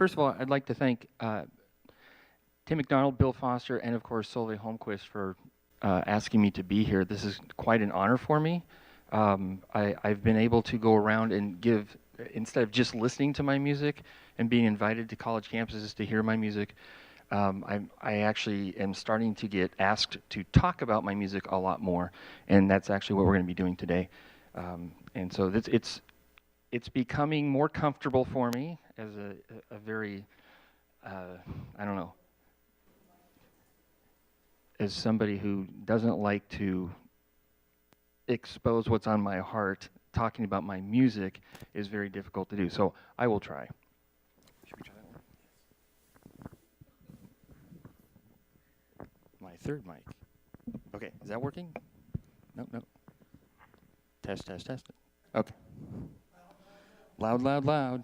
first of all, I'd like to thank Tim McDonald, Bill Foster, and of course Solveig Holmquist for asking me to be here. This is quite an honor for me. I've been able to go around and give, instead of just listening to my music and being invited to college campuses to hear my music, I actually am starting to get asked to talk about my music a lot more, and that's actually what we're going to be doing today. And so it's becoming more comfortable for me as a very, I don't know, as somebody who doesn't like to expose what's on my heart. Talking about my music is very difficult to do, so I will try. Should we try that one? My third mic. Okay, is that working? Nope, nope. Test. Okay. Loud, loud, loud.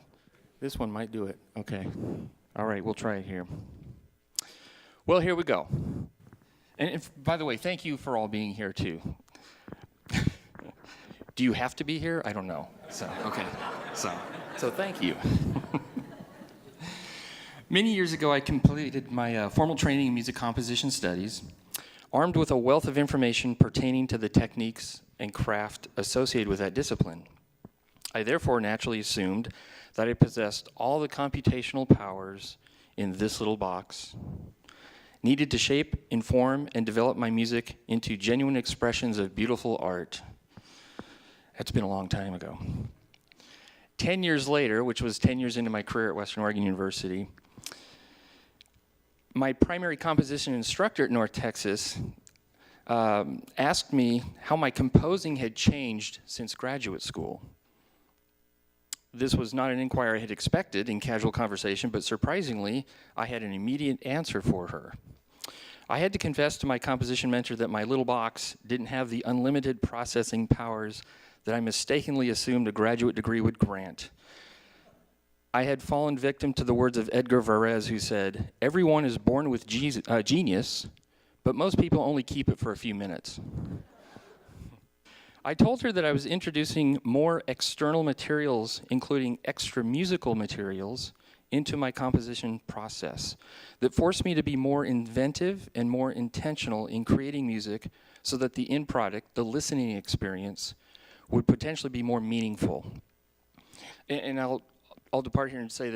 This one might do it. Okay. All right, we'll try it here. Well, here we go. And by the way, thank you for all being here too. Do you have to be here? I don't know. So, okay. So thank you. Many years ago, I completed my formal training in music composition studies, armed with a wealth of information pertaining to the techniques and craft associated with that discipline. I therefore naturally assumed that I possessed all the computational powers in this little box, needed to shape, inform, and develop my music into genuine expressions of beautiful art. That's been a long time ago. 10 years later, which was 10 years into my career at Western Oregon University, my primary composition instructor at North Texas asked me how my composing had changed since graduate school. This was not an inquiry I had expected in casual conversation, but surprisingly, I had an immediate answer for her. I had to confess to my composition mentor that my little box didn't have the unlimited processing powers that I mistakenly assumed a graduate degree would grant. I had fallen victim to the words of Edgar Varese, who said, "Everyone is born with genius, but most people only keep it for a few minutes." I told her that I was introducing more external materials, including extra musical materials, into my composition process that forced me to be more inventive and more intentional in creating music so that the end product, the listening experience, would potentially be more meaningful. And I'll depart here and say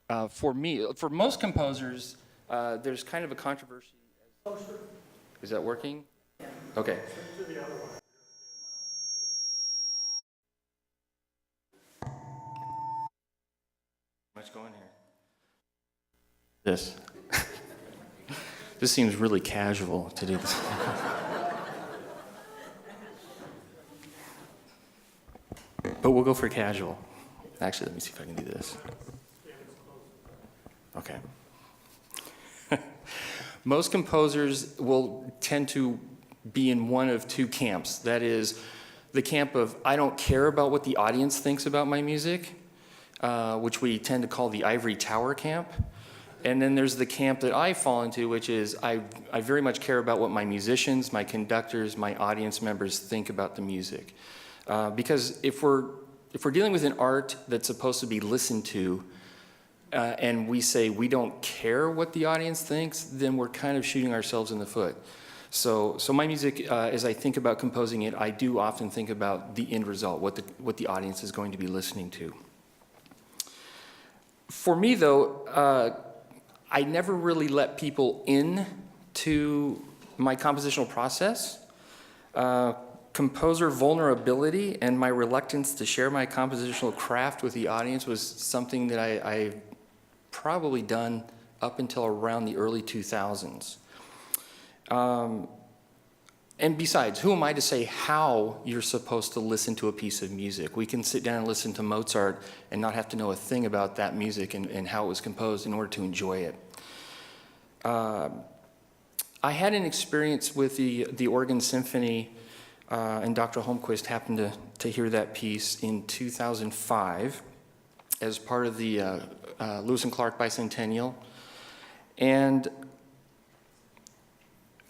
that for most composers, there's kind of a controversy. Is that working? Okay. Much going here. This. This seems really casual to do this. But we'll go for casual. Actually, let me see if I can do this. Okay. Most composers will tend to be in one of two camps. That is, the camp of, I don't care about what the audience thinks about my music, which we tend to call the ivory tower camp. And then there's the camp that I fall into, which is I very much care about what my musicians, my conductors, my audience members think about the music. Because if we're dealing with an art that's supposed to be listened to, and we say we don't care what the audience thinks, then we're kind of shooting ourselves in the foot. So my music, as I think about composing it, I do often think about the end result, what the audience is going to be listening to. For me, though, I never really let people in to my compositional process. Composer vulnerability and my reluctance to share my compositional craft with the audience was something that I probably done up until around the early 2000s. And besides, who am I to say how you're supposed to listen to a piece of music? We can sit down and listen to Mozart and not have to know a thing about that music and how it was composed in order to enjoy it. I had an experience with the Oregon Symphony, and Dr. Holmquist happened to hear that piece in 2005 as part of the Lewis and Clark Bicentennial. And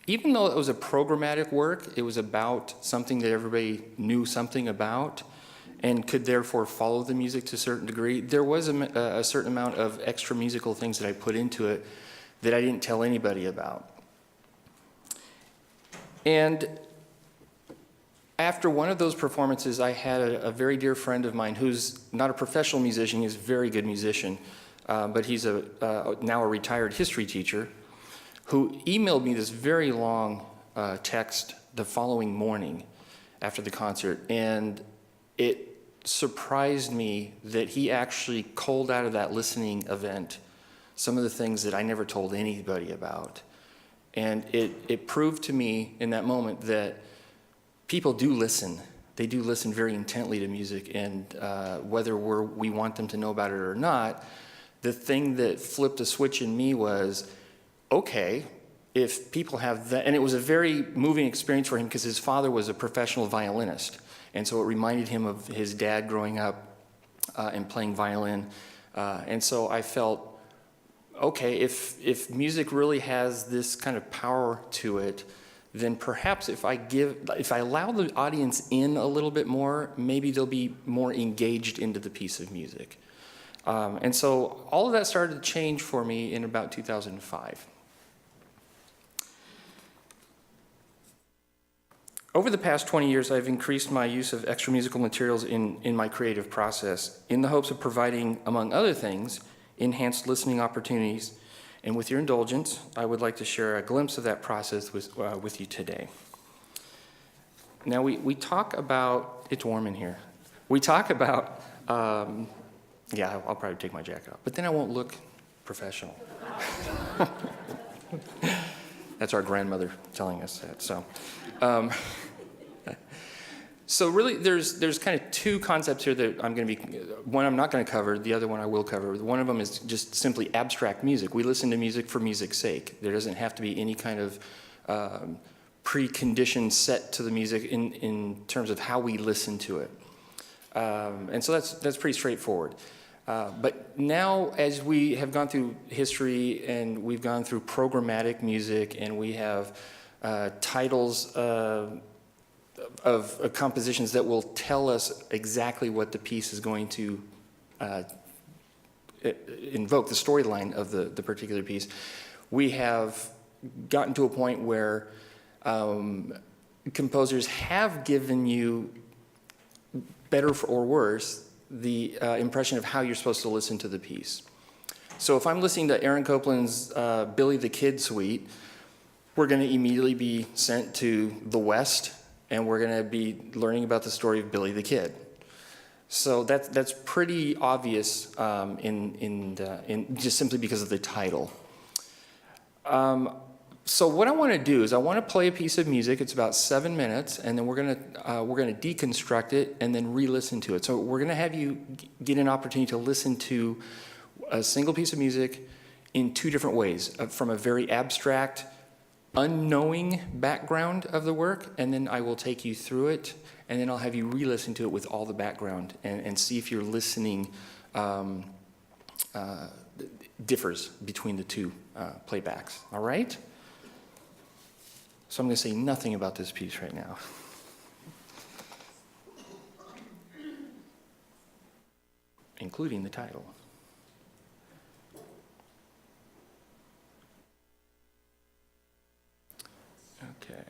even though it was a programmatic work, it was about something that everybody knew something about, and could therefore follow the music to a certain degree. There was a certain amount of extra musical things that I put into it that I didn't tell anybody about. And after one of those performances, I had a very dear friend of mine who's not a professional musician, he's a very good musician, but he's now a retired history teacher, who emailed me this very long text the following morning after the concert. And it surprised me that he actually culled out of that listening event some of the things that I never told anybody about. And it proved to me in that moment that people do listen. They do listen very intently to music, and whether we want them to know about it or not, the thing that flipped a switch in me was, okay, if people have that, and it was a very moving experience for him because his father was a professional violinist, and so it reminded him of his dad growing up and playing violin, and so I felt, okay, if music really has this kind of power to it, then perhaps if I allow the audience in a little bit more, maybe they'll be more engaged into the piece of music. And so all of that started to change for me in about 2005. Over the past 20 years, I've increased my use of extra musical materials in my creative process in the hopes of providing, among other things, enhanced listening opportunities. And with your indulgence, I would like to share a glimpse of that process with you today. Now, we talk about, it's warm in here. We talk about, yeah, I'll probably take my jacket off, but then I won't look professional. That's our grandmother telling us that, so. So really, there's kind of two concepts here that I'm going to be, one I'm not going to cover, the other one I will cover. One of them is just simply abstract music. We listen to music for music's sake. There doesn't have to be any kind of precondition set to the music in terms of how we listen to it. And so that's pretty straightforward. But now, as we have gone through history and we've gone through programmatic music and we have titles of compositions that will tell us exactly what the piece is going to invoke, the storyline of the particular piece, we have gotten to a point where composers have given you, better or worse, the impression of how you're supposed to listen to the piece. So if I'm listening to Aaron Copland's Billy the Kid Suite, we're going to immediately be sent to the West, and we're going to be learning about the story of Billy the Kid. So that's pretty obvious in just simply because of the title. So what I want to do is I want to play a piece of music. It's about 7 minutes, and then we're going to deconstruct it and then re-listen to it. So we're going to have you get an opportunity to listen to a single piece of music in two different ways, from a very abstract, unknowing background of the work, and then I will take you through it, and then I'll have you re-listen to it with all the background and see if your listening differs between the two playbacks. All right? So I'm going to say nothing about this piece right now. Including the title. Okay.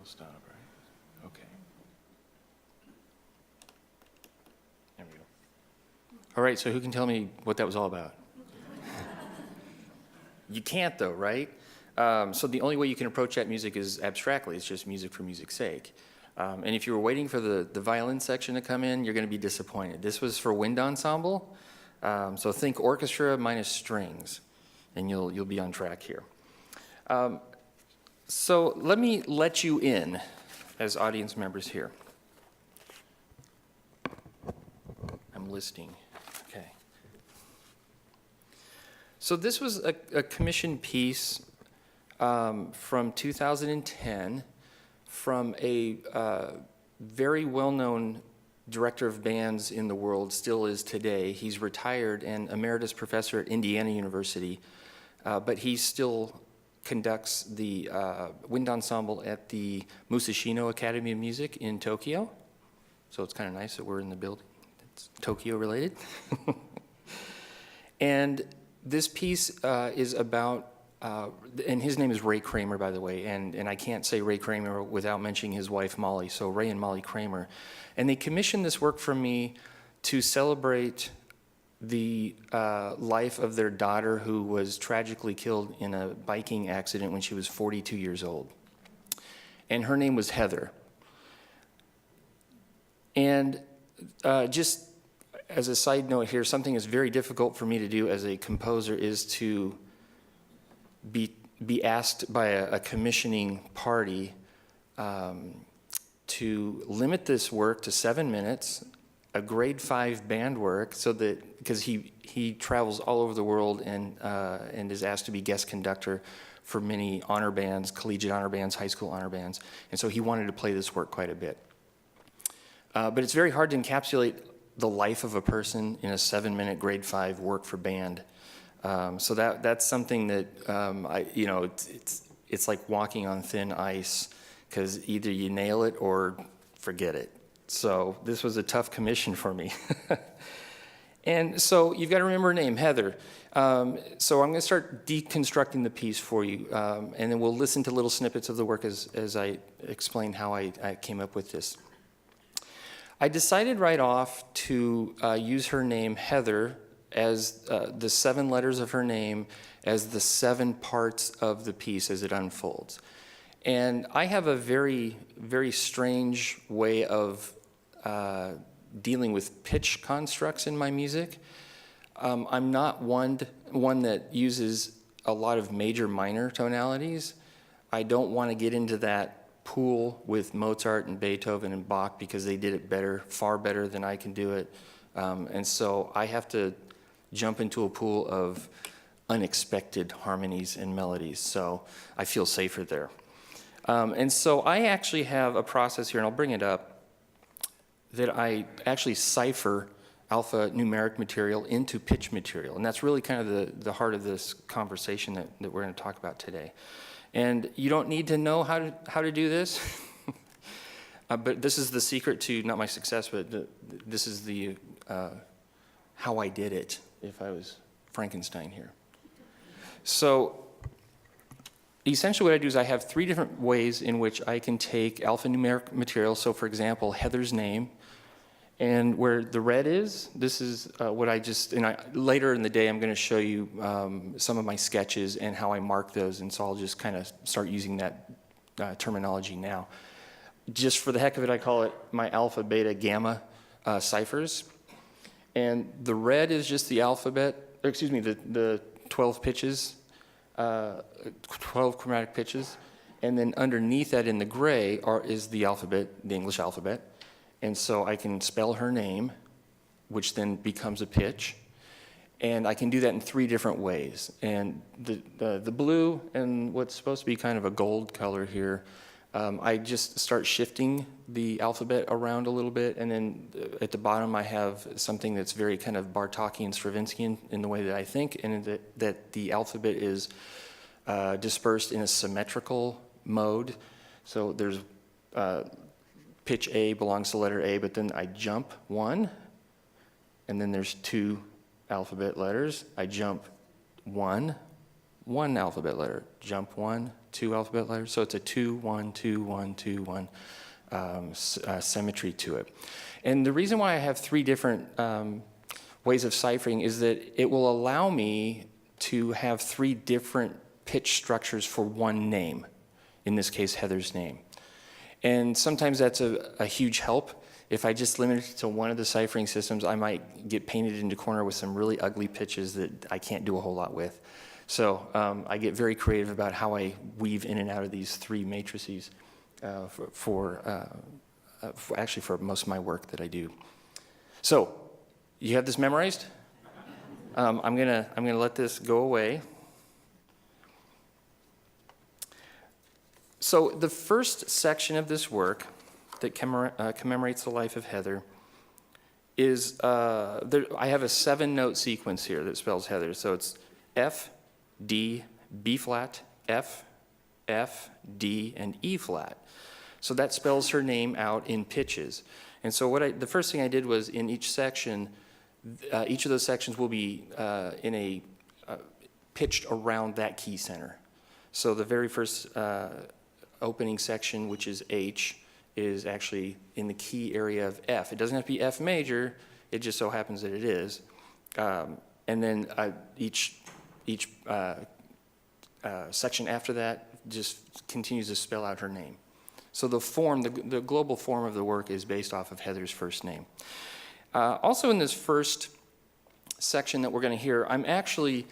stop, right? Okay. There we go. All right, so who can tell me what that was all about? You can't though, right? So the only way you can approach that music is abstractly. It's just music for music's sake. And if you were waiting for the violin section to come in, you're going to be disappointed. This was for wind ensemble. So think orchestra minus strings, and you'll be on track here. So let me let you in as audience members here. I'm listening. Okay. So this was a commissioned piece from 2010 from a very well-known director of bands in the world, still is today. He's retired and emeritus professor at Indiana University, but he still conducts the wind ensemble at the Musashino Academy of Music in Tokyo. So it's kind of nice that we're in the building. It's Tokyo related. And this piece is about, and his name is Ray Kramer, by the way, and I can't say Ray Kramer without mentioning his wife, Molly, so Ray and Molly Kramer. And they commissioned this work from me to celebrate the life of their daughter, who was tragically killed in a biking accident when she was 42 years old. And her name was Heather. And just as a side note here, something that's very difficult for me to do as a composer is to be asked by a commissioning party to limit this work to 7 minutes, a grade 5 band work, so that because he travels all over the world and is asked to be guest conductor for many honor bands, collegiate honor bands, high school honor bands, and so he wanted to play this work quite a bit. But it's very hard to encapsulate the life of a person in a 7-minute grade 5 work for band. So that's something that it's like walking on thin ice, because either you nail it or forget it. So this was a tough commission for me. And so you've got to remember her name, Heather. So I'm going to start deconstructing the piece for you, and then we'll listen to little snippets of the work as I explain how I came up with this. I decided right off to use her name, Heather, as the 7 letters of her name as the 7 parts of the piece as it unfolds. And I have a very, very strange way of dealing with pitch constructs in my music. I'm not one that uses a lot of major minor tonalities. I don't want to get into that pool with Mozart and Beethoven and Bach because they did it better, far better than I can do it. And so I have to jump into a pool of unexpected harmonies and melodies, so I feel safer there. And so I actually have a process here, and I'll bring it up, that I actually cipher alphanumeric material into pitch material, and that's really kind of the heart of this conversation that we're going to talk about today. And you don't need to know how to do this, but this is the secret to not my success, but this is the how I did it, if I was Frankenstein here. So essentially what I do is I have 3 different ways in which I can take alphanumeric material. So for example, Heather's name, and where the red is, this is what later in the day I'm going to show you some of my sketches and how I mark those, and so I'll just kind of start using that terminology now. Just for the heck of it, I call it my alpha, beta, gamma ciphers. And the red is just the alphabet, or excuse me, the 12 pitches, 12 chromatic pitches. And then underneath that in the gray is the alphabet, the English alphabet. And so I can spell her name, which then becomes a pitch. And I can do that in 3 different ways. And the blue and what's supposed to be kind of a gold color here, I just start shifting the alphabet around a little bit, and then at the bottom I have something that's very kind of Bartokian, Stravinsky in the way that I think, and that the alphabet is dispersed in a symmetrical mode. So there's pitch A belongs to letter A, but then I jump 1, and then there's 2 alphabet letters. I jump 1 alphabet letter, jump 1, two alphabet letters. So it's a 2, 1, 2, 1, 2, 1 symmetry to it. And the reason why I have three different ways of ciphering is that it will allow me to have three different pitch structures for one name, in this case, Heather's name. And sometimes that's a huge help. If I just limit it to one of the ciphering systems, I might get painted into a corner with some really ugly pitches that I can't do a whole lot with. So I get very creative about how I weave in and out of these three matrices actually for most of my work that I do. So you have this memorized? I'm gonna let this go away. So the first section of this work that commemorates the life of Heather is, I have a 7-note sequence here that spells Heather. So it's F, D, B flat, F, F, D, and E flat. So that spells her name out in pitches. And so the first thing I did was in each section, each of those sections will be pitched around that key center. So the very first opening section, which is H, is actually in the key area of F. It doesn't have to be F major, it just so happens that it is. And then each section after that just continues to spell out her name. So the form, the global form of the work is based off of Heather's first name. Also in this first section that we're going to hear, I'm actually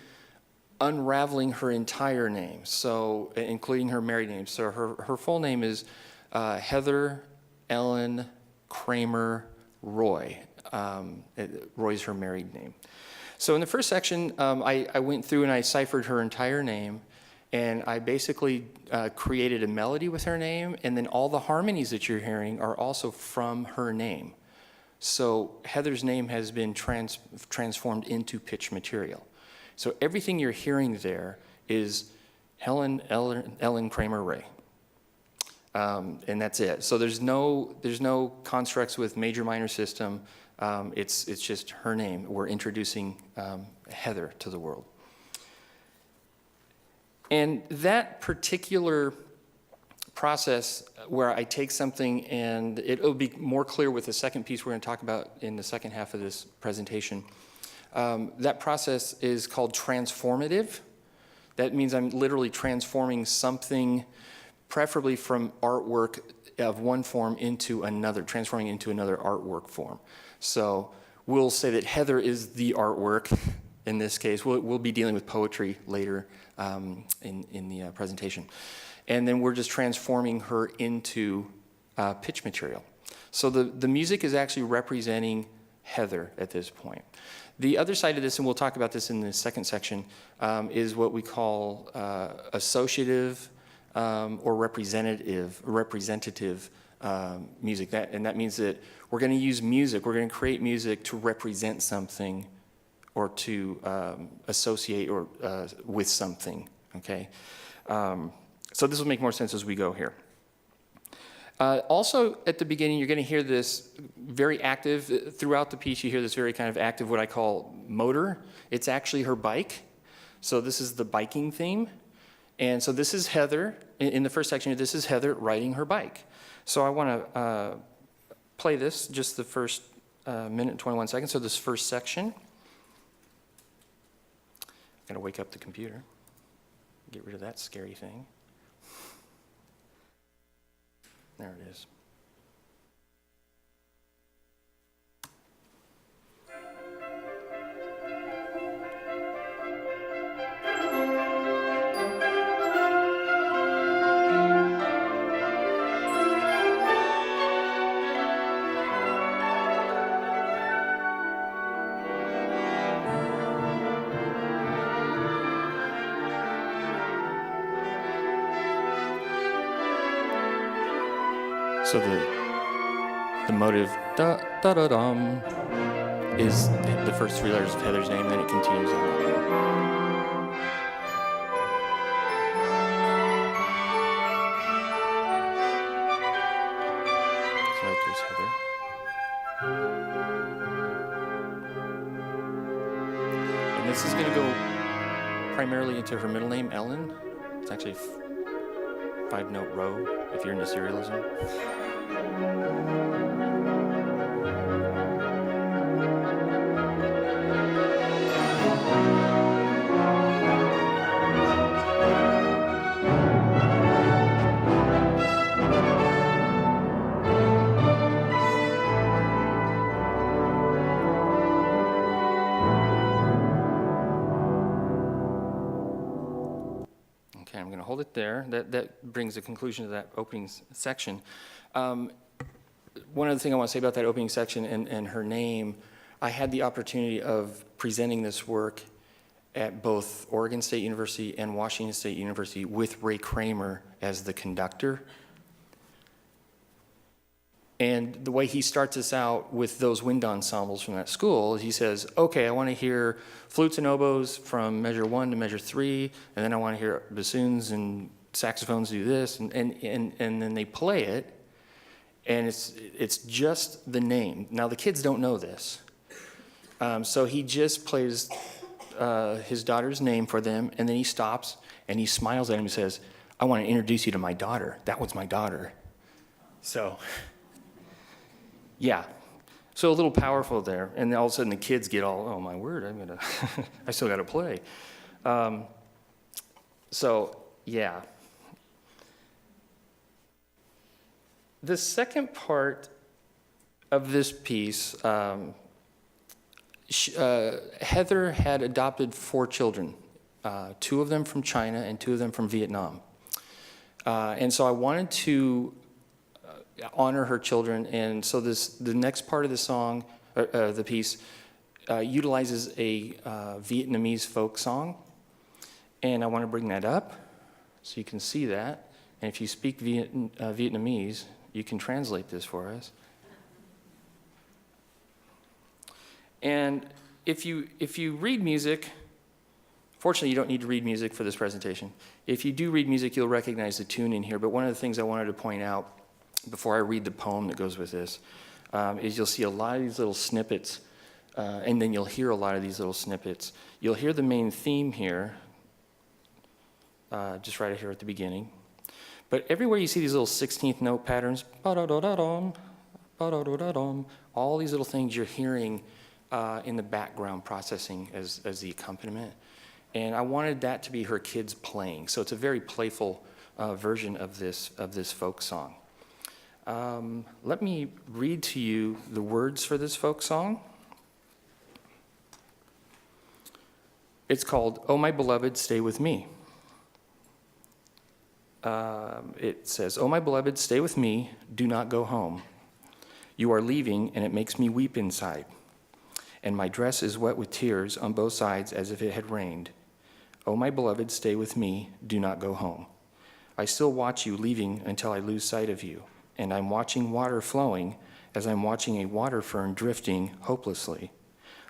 unraveling her entire name, so including her married name. So her full name is Heather Ellen Kramer Roy. Roy's her married name. So in the first section, I went through and I ciphered her entire name, and I basically created a melody with her name, and then all the harmonies that you're hearing are also from her name. So Heather's name has been transformed into pitch material. So everything you're hearing there is Ellen Kramer Ray. And that's it. So there's no constructs with major minor system. It's just her name. We're introducing Heather to the world. And that particular process where I take something, and it'll be more clear with the second piece we're going to talk about in the second half of this presentation. That process is called transformative. That means I'm literally transforming something, preferably from artwork of one form into another, transforming into another artwork form. So we'll say that Heather is the artwork in this case. We'll be dealing with poetry later in the presentation. And then we're just transforming her into pitch material. So the music is actually representing Heather at this point. The other side of this, and we'll talk about this in the second section, is what we call associative or representative music. And that means that we're going to use music, we're going to create music to represent something or to associate or with something, okay? So this will make more sense as we go here. Also, at the beginning, you're going to hear this very active, throughout the piece, you hear this very kind of active, what I call motor. It's actually her bike. So this is the biking theme. And so this is Heather, in the first section, this is Heather riding her bike. So I want to play this, just the first minute and 21 seconds, so this first section. I'm going to wake up the computer, get rid of that scary thing. There it is. So the motive da da da dum is the first three letters of Heather's name, then it continues on that way. So right there's Heather. And this is going to go primarily into her middle name, Ellen. It's actually 5-note row if you're into serialism. Okay, I'm going to hold it there. That brings the conclusion to that opening section. One other thing I want to say about that opening section and her name, I had the opportunity of presenting this work at both Oregon State University and Washington State University with Ray Kramer as the conductor. And the way he starts us out with those wind ensembles from that school is he says, okay, I want to hear flutes and oboes from measure 1 to measure 3, and then I want to hear bassoons and saxophones do this, and then they play it, and it's just the name. Now, the kids don't know this. So he just plays his daughter's name for them, and then he stops, and he smiles at him and says, I want to introduce you to my daughter. That was my daughter. So... yeah, so a little powerful there, and all of a sudden the kids get all, oh my word, I still got to play. So yeah. The second part of this piece, Heather had adopted 4 children, 2 of them from China and 2 of them from Vietnam. And so I wanted to honor her children, and so the next part of the song, the piece, utilizes a Vietnamese folk song, and I want to bring that up so you can see that. And if you speak Vietnamese, you can translate this for us. And if you read music, fortunately you don't need to read music for this presentation. If you do read music, you'll recognize the tune in here, but one of the things I wanted to point out before I read the poem that goes with this, is you'll see a lot of these little snippets, and then you'll hear a lot of these little snippets. You'll hear the main theme here, just right here at the beginning. But everywhere you see these little 16th note patterns, ba-da-da-da-dum, ba-da-da-da-dum, all these little things you're hearing in the background processing as the accompaniment. And I wanted that to be her kids playing. So it's a very playful version of this folk song. Let me read to you the words for this folk song. It's called, "Oh My Beloved, Stay With Me." It says, "Oh my beloved, stay with me, do not go home. You are leaving and it makes me weep inside. And my dress is wet with tears on both sides as if it had rained. Oh my beloved, stay with me, do not go home. I still watch you leaving until I lose sight of you. And I'm watching water flowing as I'm watching a water fern drifting hopelessly.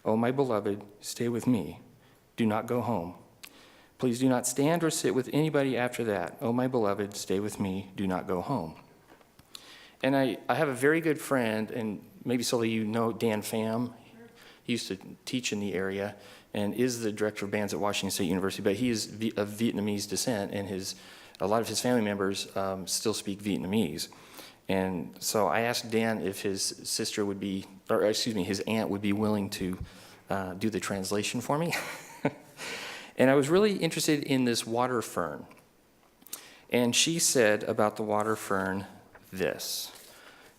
Oh, my beloved, stay with me. Do not go home. Please do not stand or sit with anybody after that. Oh, my beloved, stay with me. Do not go home." And I have a very good friend, and maybe some of you know Dan Pham. He used to teach in the area and is the director of bands at Washington State University, but he is of Vietnamese descent, and a lot of his family members still speak Vietnamese. And so I asked Dan if his sister would be, or excuse me, his aunt would be willing to do the translation for me. And I was really interested in this water fern. And she said about the water fern this.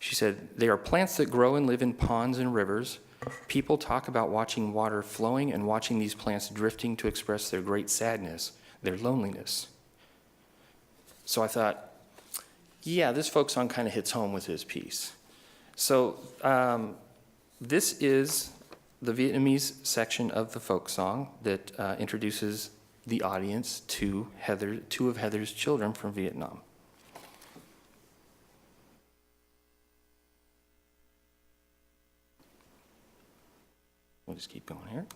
She said, "They are plants that grow and live in ponds and rivers. People talk about watching water flowing and watching these plants drifting to express their great sadness, their loneliness." So I thought, yeah, this folk song kind of hits home with his piece. So this is the Vietnamese section of the folk song that introduces the audience to 2 of Heather's children from Vietnam. We'll just keep going here.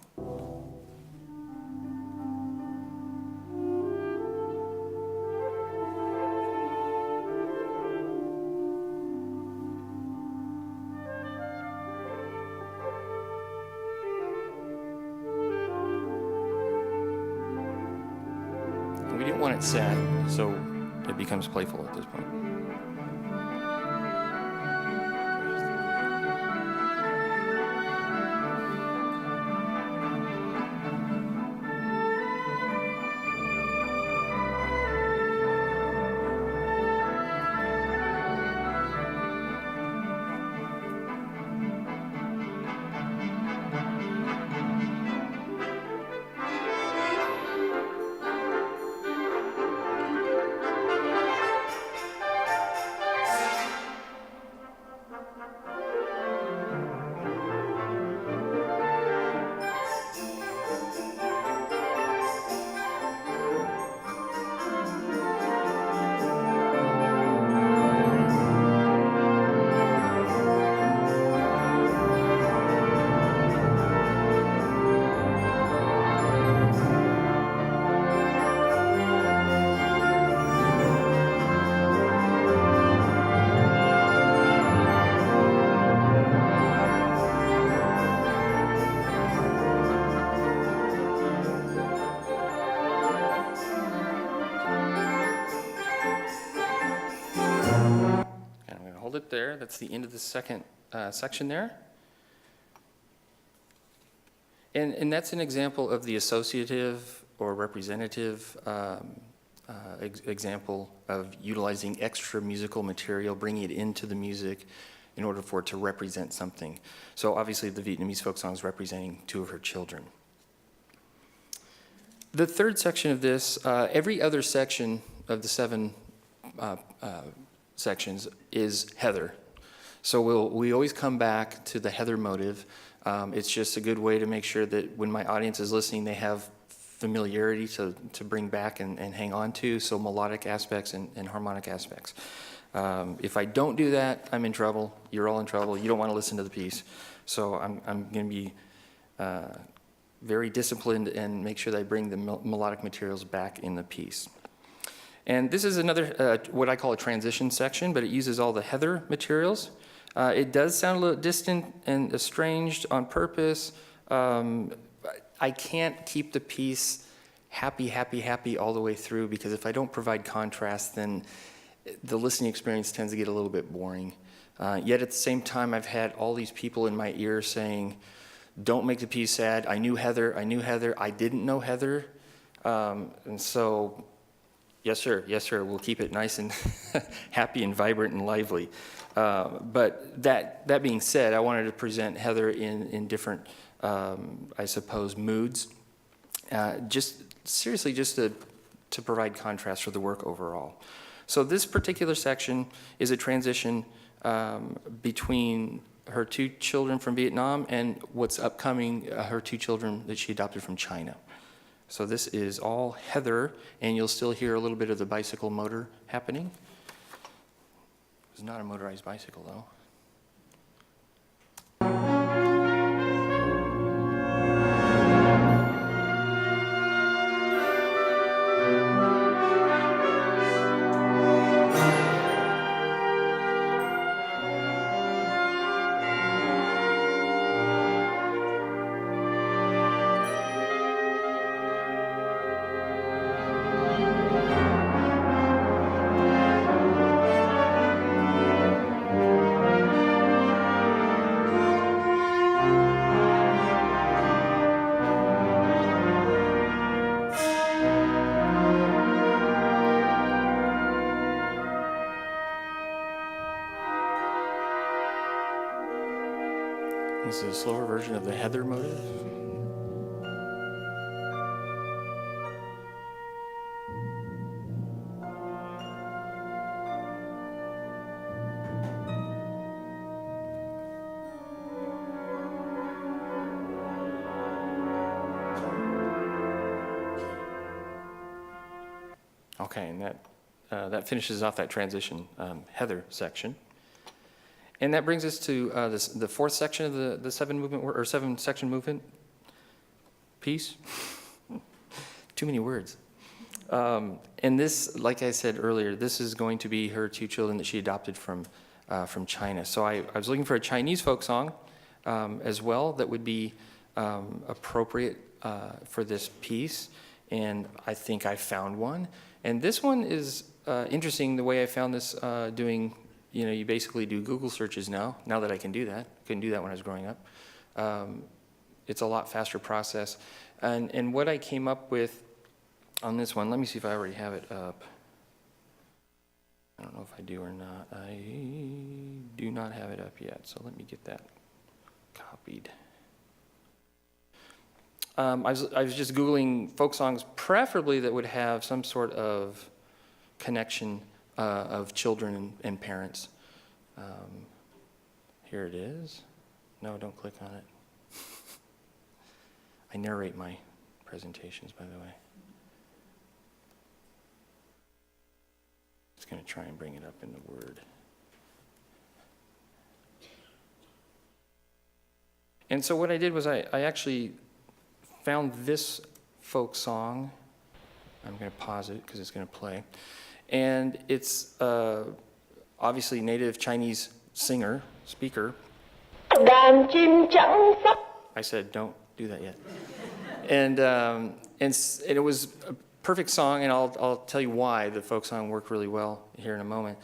We didn't want it sad, so it becomes playful at this point. Hold it there. That's the end of the second section there. And that's an example of the associative or representative example of utilizing extra musical material, bringing it into the music in order for it to represent something. So obviously the Vietnamese folk song is representing two of her children. The third section of this, every other section of the seven sections is Heather. So we always come back to the Heather motive. It's just a good way to make sure that when my audience is listening, they have familiarity to bring back and hang on to, so melodic aspects and harmonic aspects. If I don't do that, I'm in trouble. You're all in trouble. You don't want to listen to the piece. So I'm going to be very disciplined and make sure that I bring the melodic materials back in the piece. And this is another, what I call a transition section, but it uses all the Heather materials. It does sound a little distant and estranged on purpose. I can't keep the piece happy, happy, happy all the way through, because if I don't provide contrast, then the listening experience tends to get a little bit boring. Yet at the same time, I've had all these people in my ear saying, don't make the piece sad. I knew Heather. I didn't know Heather. And so, yes, sir. We'll keep it nice and happy and vibrant and lively. But that being said, I wanted to present Heather in different, I suppose, moods. Just to provide contrast for the work overall. So this particular section is a transition between her two children from Vietnam and what's upcoming, her two children that she adopted from China. So this is all Heather, and you'll still hear a little bit of the bicycle motor happening. It's not a motorized bicycle, though. This is a slower version of the Heather motive. Okay, and that finishes off that transition Heather section. And that brings us to the fourth section of the seven section movement piece. Too many words. And this, like I said earlier, this is going to be her two children that she adopted from China. So I was looking for a Chinese folk song as well that would be appropriate for this piece, and I think I found one. And this one is interesting the way I found this doing, you basically do Google searches now that I can do that. Couldn't do that when I was growing up. It's a lot faster process. And what I came up with on this one, let me see if I already have it up. I don't know if I do or not. I do not have it up yet, so let me get that copied. I was just Googling folk songs, preferably that would have some sort of connection of children and parents. Here it is. No, don't click on it. I narrate my presentations, by the way. Just going to try and bring it up in the Word. And so what I did was I actually found this folk song. I'm going to pause it because it's going to play. And it's obviously native Chinese singer, speaker. I said, don't do that yet. And it was a perfect song, and I'll tell you why the folk song worked really well here in a moment.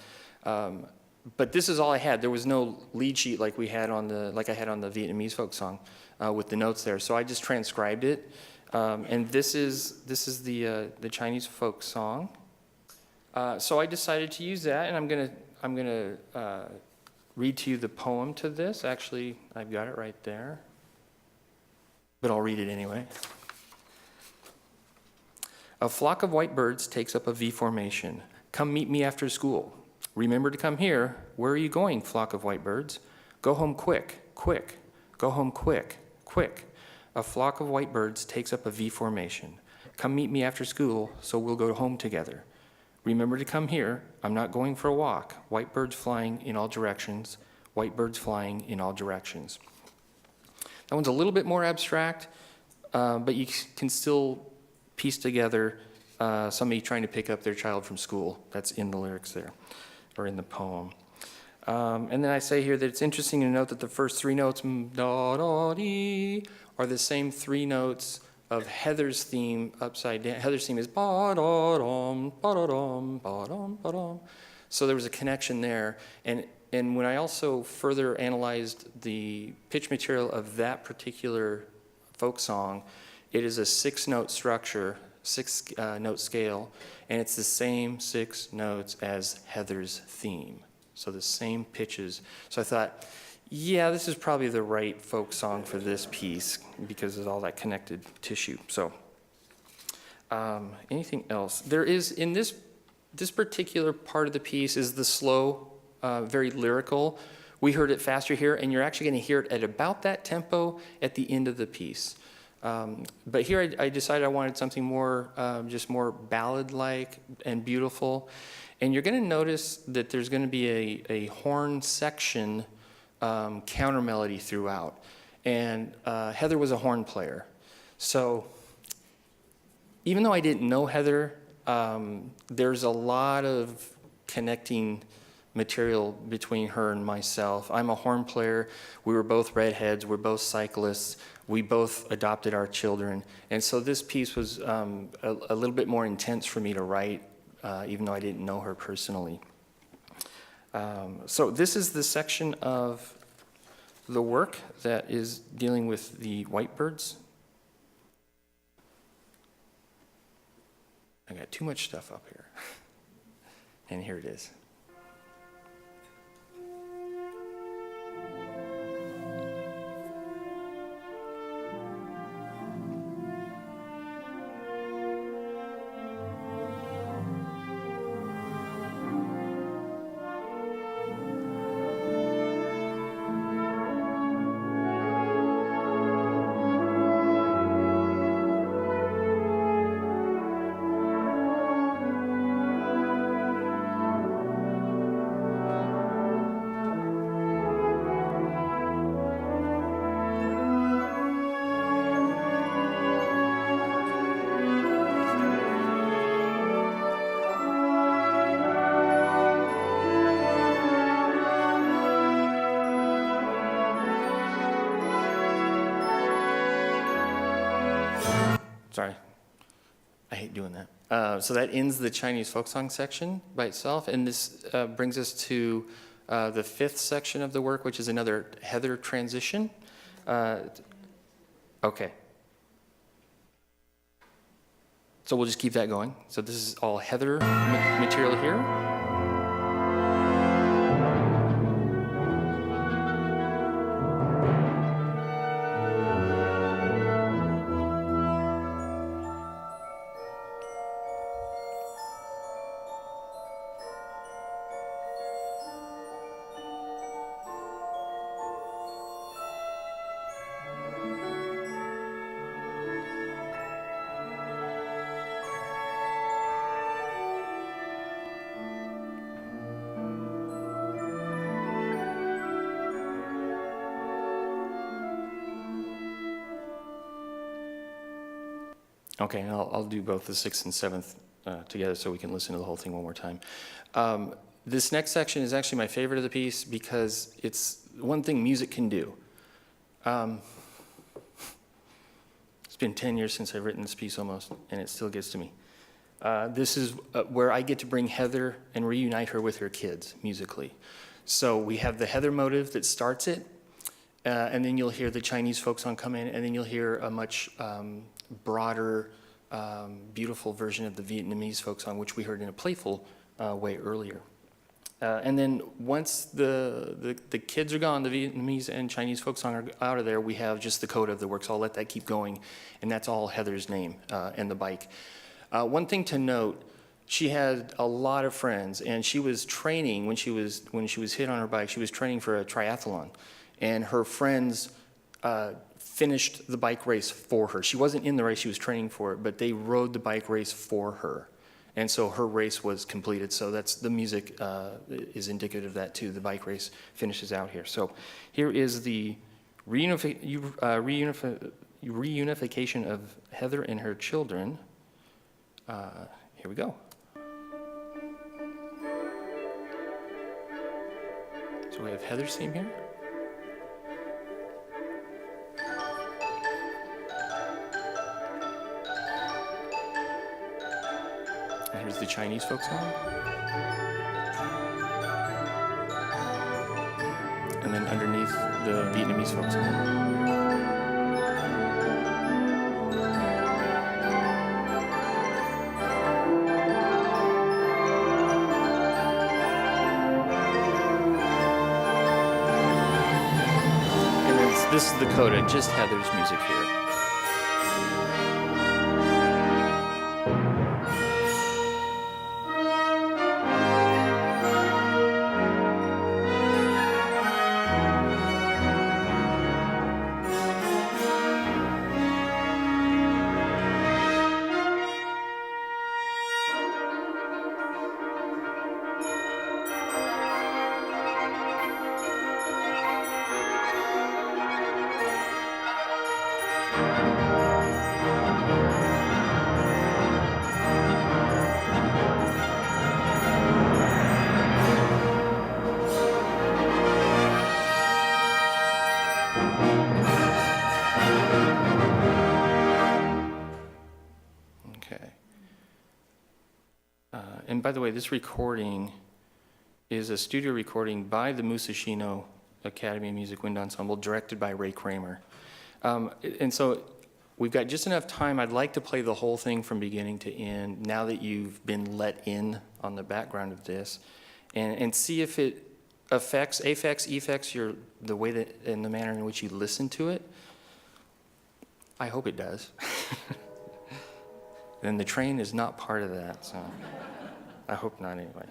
But this is all I had. There was no lead sheet like I had on the Vietnamese folk song with the notes there. So I just transcribed it, and this is the Chinese folk song. So I decided to use that, and I'm gonna read to you the poem to this. Actually, I've got it right there, but I'll read it anyway. A flock of white birds takes up a V formation. Come meet me after school. Remember to come here. Where are you going, flock of white birds? Go home quick, quick. Go home quick, quick. A flock of white birds takes up a V formation. Come meet me after school, so we'll go home together. Remember to come here. I'm not going for a walk. White birds flying in all directions. White birds flying in all directions. That one's a little bit more abstract, but you can still piece together somebody trying to pick up their child from school. That's in the lyrics there, or in the poem. And then I say here that it's interesting to note that the first three notes, da, da, dee, are the same three notes of Heather's theme upside down. Heather's theme is ba-da-dum, ba-da-dum, ba-dum, ba-dum. So there was a connection there. And when I also further analyzed the pitch material of that particular folk song, it is a 6-note structure, 6-note scale, and it's the same 6 notes as Heather's theme. So the same pitches. So I thought, yeah, this is probably the right folk song for this piece because of all that connected tissue. So anything else? There is, in this particular part of the piece is the slow, very lyrical. We heard it faster here, and you're actually going to hear it at about that tempo at the end of the piece. But here I decided I wanted something more, just more ballad-like and beautiful. And you're going to notice that there's going to be a horn section counter melody throughout. And Heather was a horn player. So even though I didn't know Heather, there's a lot of connecting material between her and myself. I'm a horn player. We were both redheads. We're both cyclists. We both adopted our children. And so this piece was a little bit more intense for me to write, even though I didn't know her personally. So this is the section of the work that is dealing with the white birds. I got too much stuff up here. And here it is. Sorry, I hate doing that. So that ends the Chinese folk song section by itself, and this brings us to the fifth section of the work, which is another Heather transition. Okay. So we'll just keep that going. So this is all Heather material here. Okay, and I'll do both the sixth and seventh together so we can listen to the whole thing one more time. This next section is actually my favorite of the piece because it's one thing music can do. It's been 10 years since I've written this piece almost, and it still gets to me. This is where I get to bring Heather and reunite her with her kids musically. So we have the Heather motive that starts it, and then you'll hear the Chinese folk song come in, and then you'll hear a much broader, beautiful version of the Vietnamese folk song, which we heard in a playful way earlier. And then once the kids are gone, the Vietnamese and Chinese folk song are out of there, we have just the coda of the work, so I'll let that keep going, and that's all Heather's name and the bike. One thing to note, she had a lot of friends, and she was training when she was hit on her bike. She was training for a triathlon, and her friends finished the bike race for her. She wasn't in the race; she was training for it, but they rode the bike race for her, and so her race was completed. So that's the music is indicative of that too. The bike race finishes out here. So here is the reunification of Heather and her children. Here we go. So we have Heather's theme here. And here's the Chinese folk song. And then underneath the Vietnamese folk song. This is the coda, just Heather's music here. And by the way, this recording is a studio recording by the Musashino Academy of Music Wind Ensemble, directed by Ray Kramer. And so we've got just enough time. I'd like to play the whole thing from beginning to end, now that you've been let in on the background of this, and see if it affects the way that, and the manner in which you listen to it. I hope it does. And the train is not part of that, so I hope not anyway.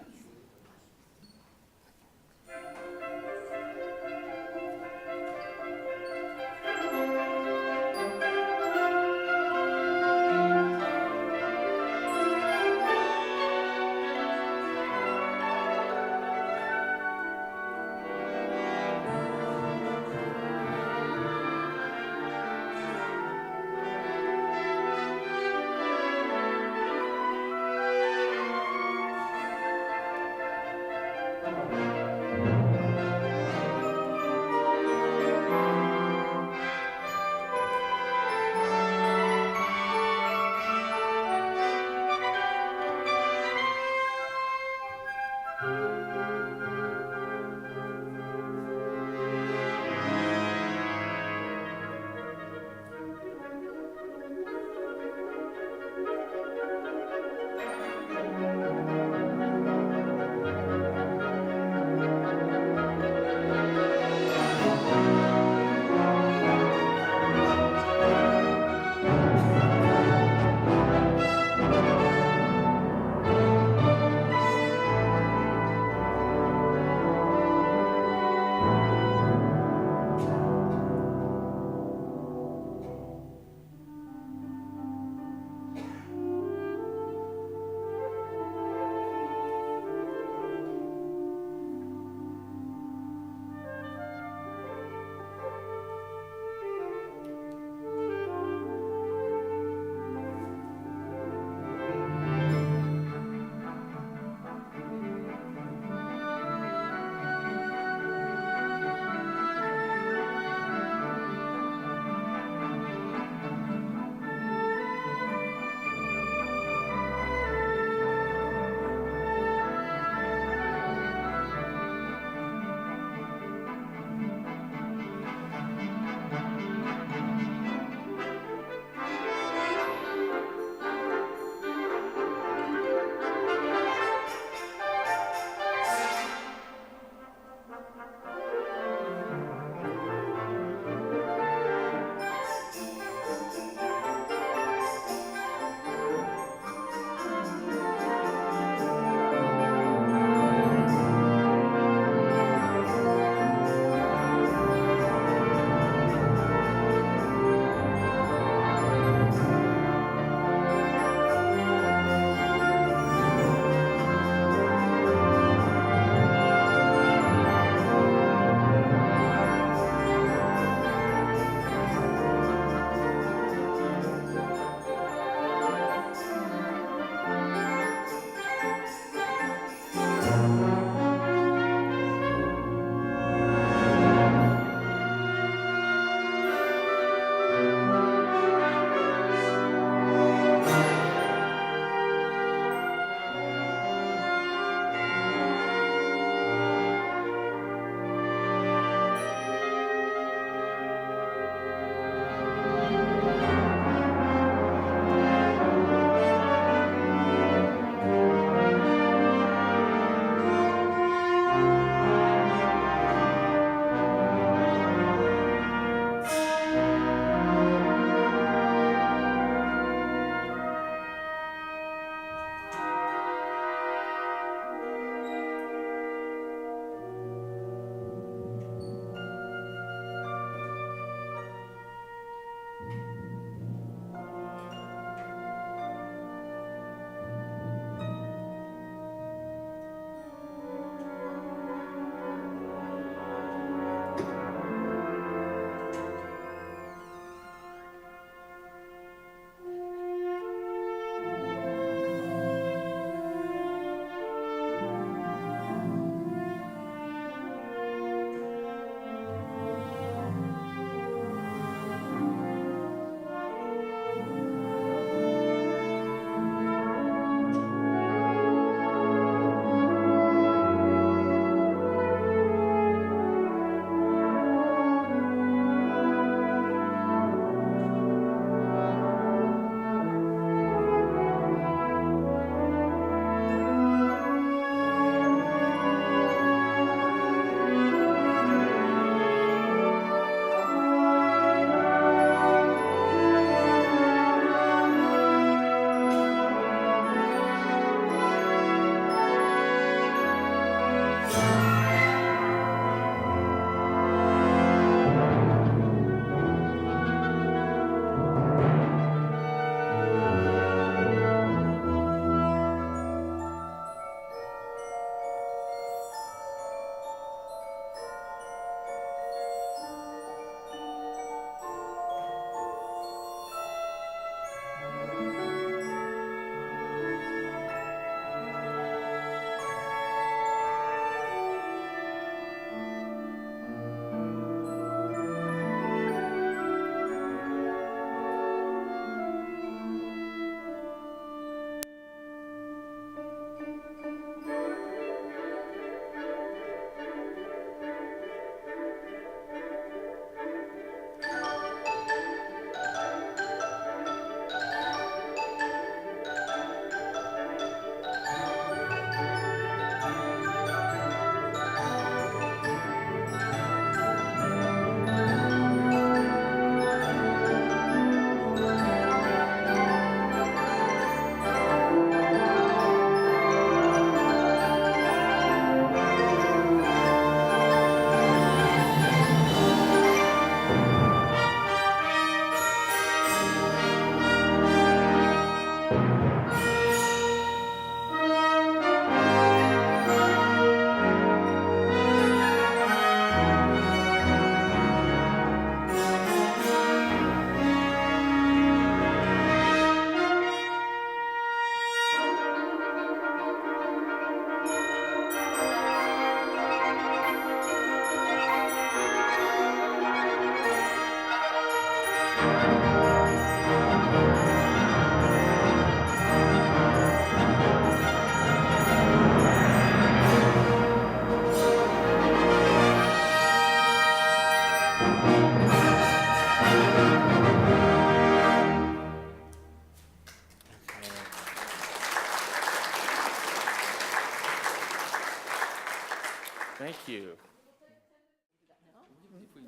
Thank you.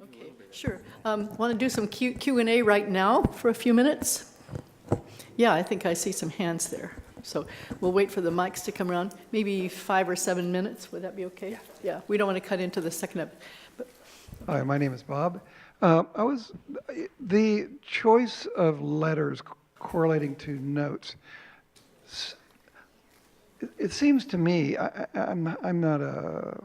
Okay, sure. Want to do some Q&A right now for a few minutes? Yeah, I think I see some hands there. So we'll wait for the mics to come around. Maybe 5 or 7 minutes. Would that be okay? Yeah. We don't want to cut into the second up. Hi, my name is Bob. The choice of letters correlating to notes. It seems to me, I'm not a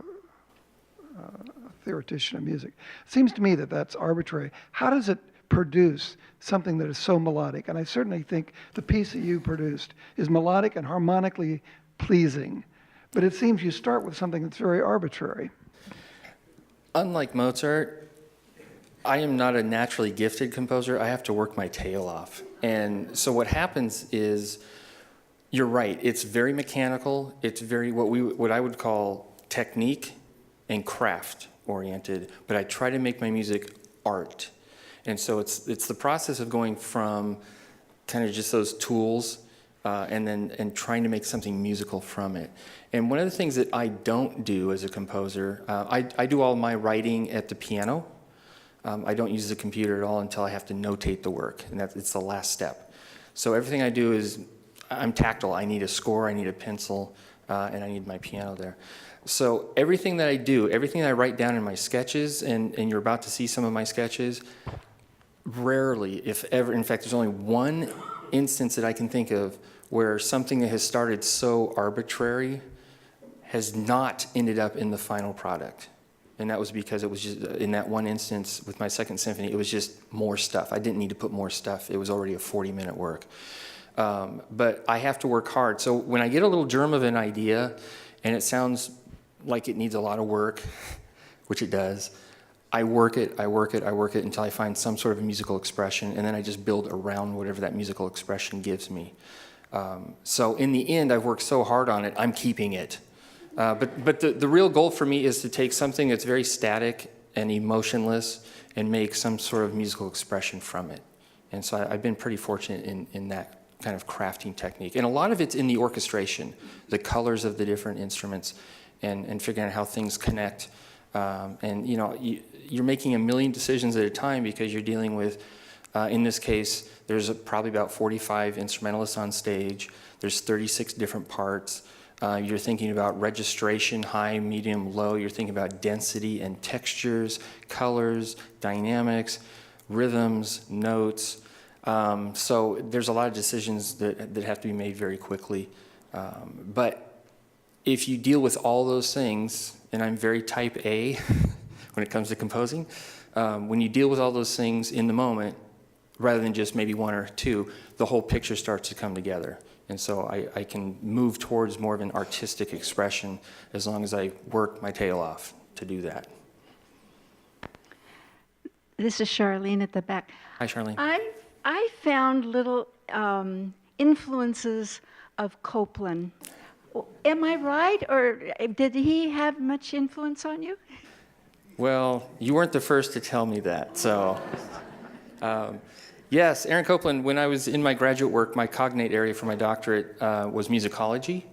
theoretician of music. It seems to me that that's arbitrary. How does it produce something that is so melodic? And I certainly think the piece that you produced is melodic and harmonically pleasing. But it seems you start with something that's very arbitrary. Unlike Mozart, I am not a naturally gifted composer. I have to work my tail off. And so what happens is, you're right, it's very mechanical. It's very what I would call technique and craft oriented, but I try to make my music art. And so it's the process of going from kind of just those tools and trying to make something musical from it. And one of the things that I don't do as a composer, I do all my writing at the piano. I don't use the computer at all until I have to notate the work, and it's the last step. So everything I do is, I'm tactile. I need a score, I need a pencil, and I need my piano there. So everything that I do, everything that I write down in my sketches, and you're about to see some of my sketches, rarely, if ever, in fact, there's only one instance that I can think of where something that has started so arbitrary has not ended up in the final product. And that was because it was just, in that one instance with my second symphony, it was just more stuff. I didn't need to put more stuff. It was already a 40-minute work. But I have to work hard. So when I get a little germ of an idea and it sounds like it needs a lot of work, which it does, I work it until I find some sort of musical expression, and then I just build around whatever that musical expression gives me. So in the end, I've worked so hard on it, I'm keeping it. But the real goal for me is to take something that's very static and emotionless and make some sort of musical expression from it. And so I've been pretty fortunate in that kind of crafting technique. And a lot of it's in the orchestration, the colors of the different instruments, and figuring out how things connect. And you know, you're making a million decisions at a time because you're dealing with, in this case, there's probably about 45 instrumentalists on stage. There's 36 different parts. You're thinking about registration, high, medium, low. You're thinking about density and textures, colors, dynamics, rhythms, notes. So there's a lot of decisions that have to be made very quickly. But if you deal with all those things, and I'm very type A when it comes to composing, when you deal with all those things in the moment, rather than just maybe one or two, the whole picture starts to come together. And so I can move towards more of an artistic expression as long as I work my tail off to do that. This is Charlene at the back. Hi, Charlene. I found little influences of Copland. Am I right, or did he have much influence on you? Well, you weren't the first to tell me that, so. Yes, Aaron Copland, when I was in my graduate work, my cognate area for my doctorate was musicology.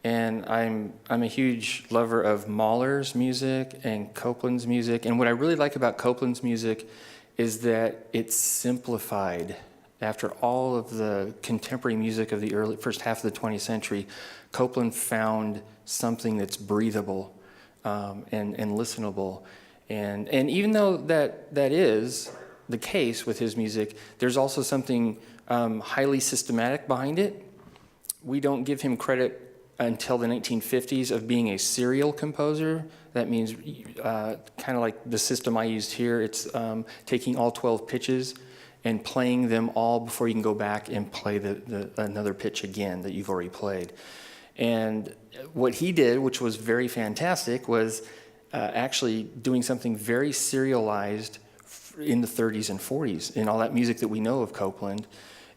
And I'm a huge lover of Mahler's music and Copland's music. And what I really like about Copland's music is that it's simplified. After all of the contemporary music of the first half of the 20th century, Copland found something that's breathable and listenable. And even though that is the case with his music, there's also something highly systematic behind it. We don't give him credit until the 1950s of being a serial composer. That means kind of like the system I used here. It's taking all 12 pitches and playing them all before you can go back and play another pitch again that you've already played. And what he did, which was very fantastic, was actually doing something very serialized in the 30s and 40s in all that music that we know of Copland.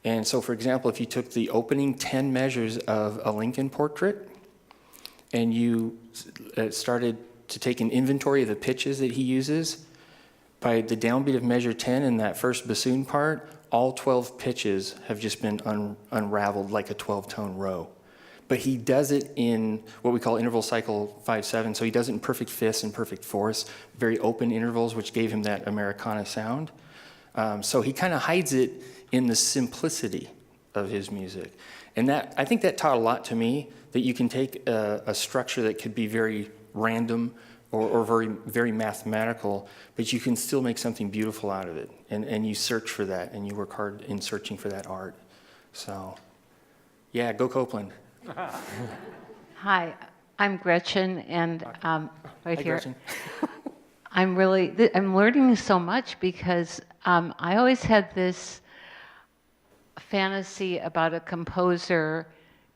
And so, for example, if you took the opening 10 measures of a Lincoln portrait and you started to take an inventory of the pitches that he uses, by the downbeat of measure 10 in that first bassoon part, all 12 pitches have just been unraveled like a 12-tone row, but he does it in what we call interval cycle 5/7. So he does it in perfect fifths and perfect fourths, very open intervals, which gave him that Americana sound. So he kind of hides it in the simplicity of his music. And that, I think that taught a lot to me, that you can take a structure that could be very random or very, very mathematical, but you can still make something beautiful out of it. And you search for that, and you work hard in searching for that art. So, yeah, go Copeland. Hi, I'm Gretchen, and right Hi, here. Gretchen. I'm learning so much because I always had this fantasy about a composer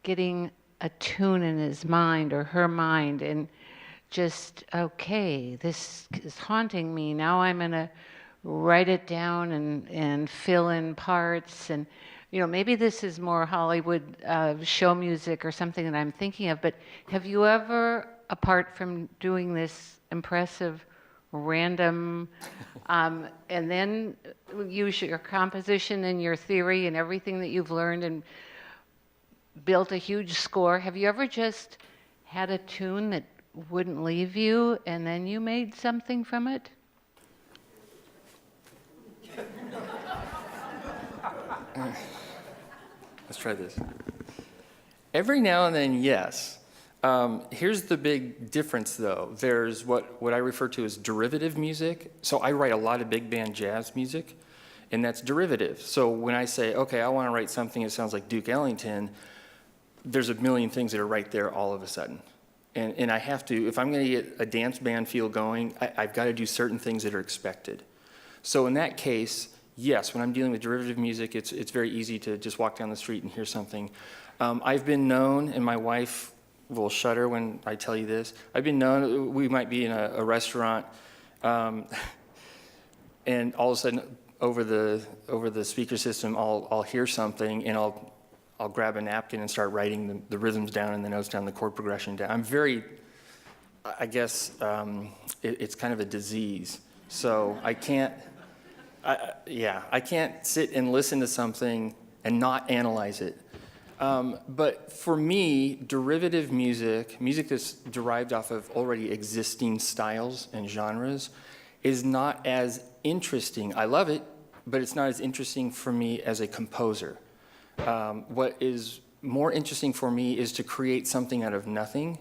getting a tune in his mind or her mind and just, okay, this is haunting me. Now I'm going to write it down and fill in parts. And, you know, maybe this is more Hollywood show music or something that I'm thinking of, but have you ever, apart from doing this impressive random, and then use your composition and your theory and everything that you've learned and built a huge score, have you ever just had a tune that wouldn't leave you, and then you made something from it? Let's try this. Every now and then, yes. Here's the big difference, though. There's what I refer to as derivative music. So I write a lot of big band jazz music, and that's derivative. So when I say, okay, I want to write something that sounds like Duke Ellington, there's a million things that are right there all of a sudden. And I have to, if I'm going to get a dance band feel going, I've got to do certain things that are expected. So in that case, yes, when I'm dealing with derivative music, it's very easy to just walk down the street and hear something. I've been known, and my wife will shudder when I tell you this, I've been known, we might be in a restaurant, and all of a sudden over the speaker system, I'll hear something, and I'll grab a napkin and start writing the rhythms down and the notes down, the chord progression down. I'm very, I guess, it's kind of a disease. So I can't sit and listen to something and not analyze it. But for me, derivative music that's derived off of already existing styles and genres, is not as interesting. I love it, but it's not as interesting for me as a composer. What is more interesting for me is to create something out of nothing.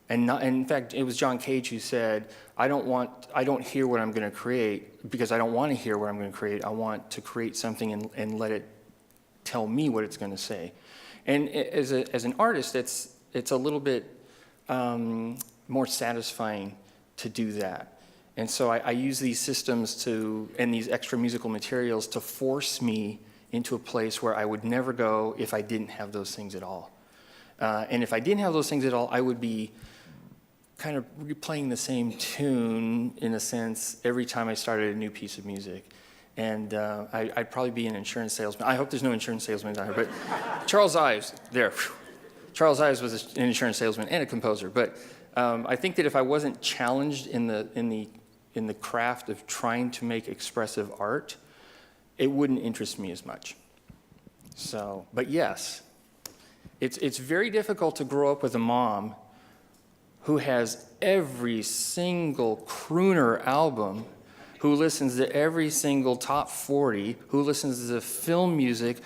And in fact, it was John Cage who said, I don't hear what I'm going to create because I don't want to hear what I'm going to create. I want to create something and let it tell me what it's going to say. And as an artist, it's a little bit more satisfying to do that. And so I use these systems and these extra musical materials to force me into a place where I would never go if I didn't have those things at all. And if I didn't have those things at all, I would be kind of replaying the same tune, in a sense, every time I started a new piece of music. And I'd probably be an insurance salesman. I hope there's no insurance salesmen out here, but Charles Ives, there. Charles Ives was an insurance salesman and a composer. But I think that if I wasn't challenged in the craft of trying to make expressive art, it wouldn't interest me as much. So, but yes, it's very difficult to grow up with a mom who has every single crooner album, who listens to every single top 40, who listens to film music,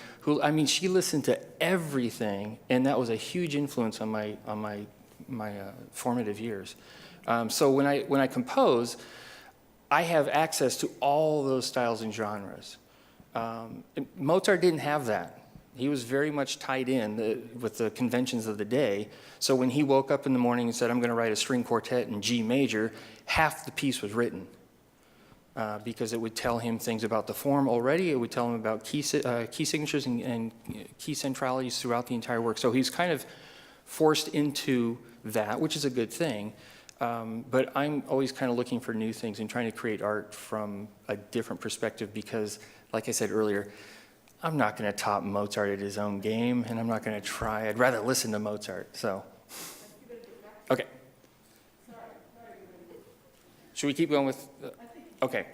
she listened to everything, and that was a huge influence on my formative years. So when I compose, I have access to all those styles and genres. Mozart didn't have that. He was very much tied in with the conventions of the day. So when he woke up in the morning and said, I'm going to write a string quartet in G major, half the piece was written because it would tell him things about the form already. It would tell him about key signatures and key centralities throughout the entire work. So he's kind of forced into that, which is a good thing. But I'm always kind of looking for new things and trying to create art from a different perspective because, like I said earlier, I'm not going to top Mozart at his own game, and I'm not going to try. I'd rather listen to Mozart, so. Okay. Should we keep going with? Okay.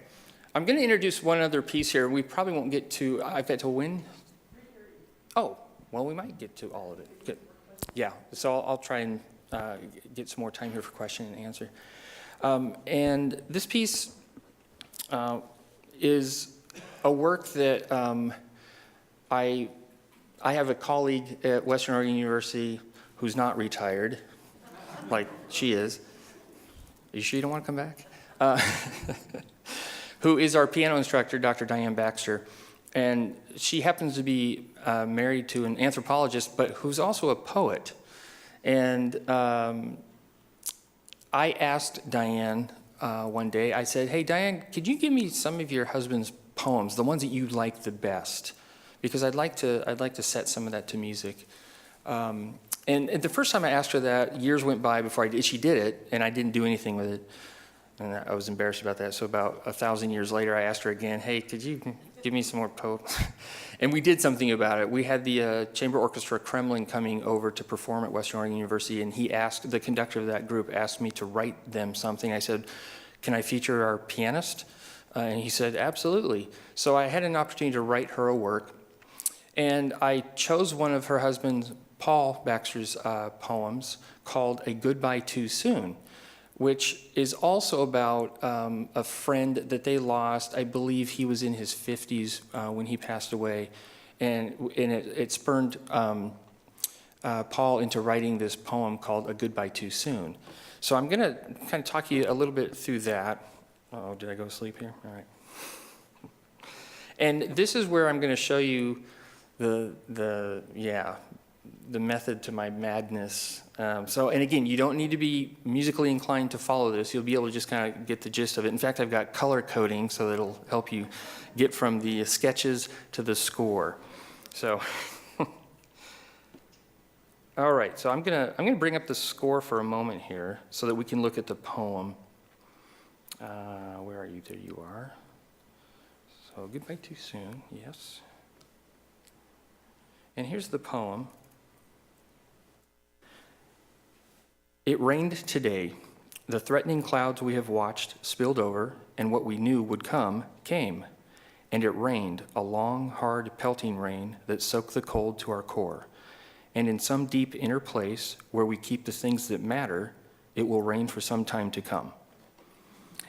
I'm going to introduce one other piece here. We probably won't get to, I've got to when? Oh, well, we might get to all of it. Good. Yeah, so I'll try and get some more time here for question and answer. And this piece is a work that I have a colleague at Western Oregon University who's not retired, like she is. Are you sure you don't want to come back? Who is our piano instructor, Dr. Diane Baxter. And she happens to be married to an anthropologist, but who's also a poet. And I asked Diane one day, I said, hey, Diane, could you give me some of your husband's poems, the ones that you like the best? Because I'd like to set some of that to music. And the first time I asked her that, years went by before she did it, and I didn't do anything with it. And I was embarrassed about that. So about 1,000 years later, I asked her again, hey, could you give me some more poems? And we did something about it. We had the Chamber Orchestra Kremlin coming over to perform at Western Oregon University, and the conductor of that group asked me to write them something. I said, can I feature our pianist? And he said, absolutely. So I had an opportunity to write her a work, and I chose one of her husband, Paul Baxter's poems called A Goodbye Too Soon, which is also about a friend that they lost. I believe he was in his 50s when he passed away, and it spurred Paul into writing this poem called A Goodbye Too Soon. So I'm going to kind of talk you a little bit through that. Oh, did I go to sleep here? All right. And this is where I'm going to show you the method to my madness. And again, you don't need to be musically inclined to follow this. You'll be able to just kind of get the gist of it. In fact, I've got color coding, so that'll help you get from the sketches to the score. So, all right. So I'm gonna bring up the score for a moment here, so that we can look at the poem. Where are you? There you are. So, Goodbye Too Soon. Yes. And here's the poem. It rained today. The threatening clouds we have watched spilled over, and what we knew would come came. And it rained, a long, hard, pelting rain that soaked the cold to our core. And in some deep inner place where we keep the things that matter, it will rain for some time to come.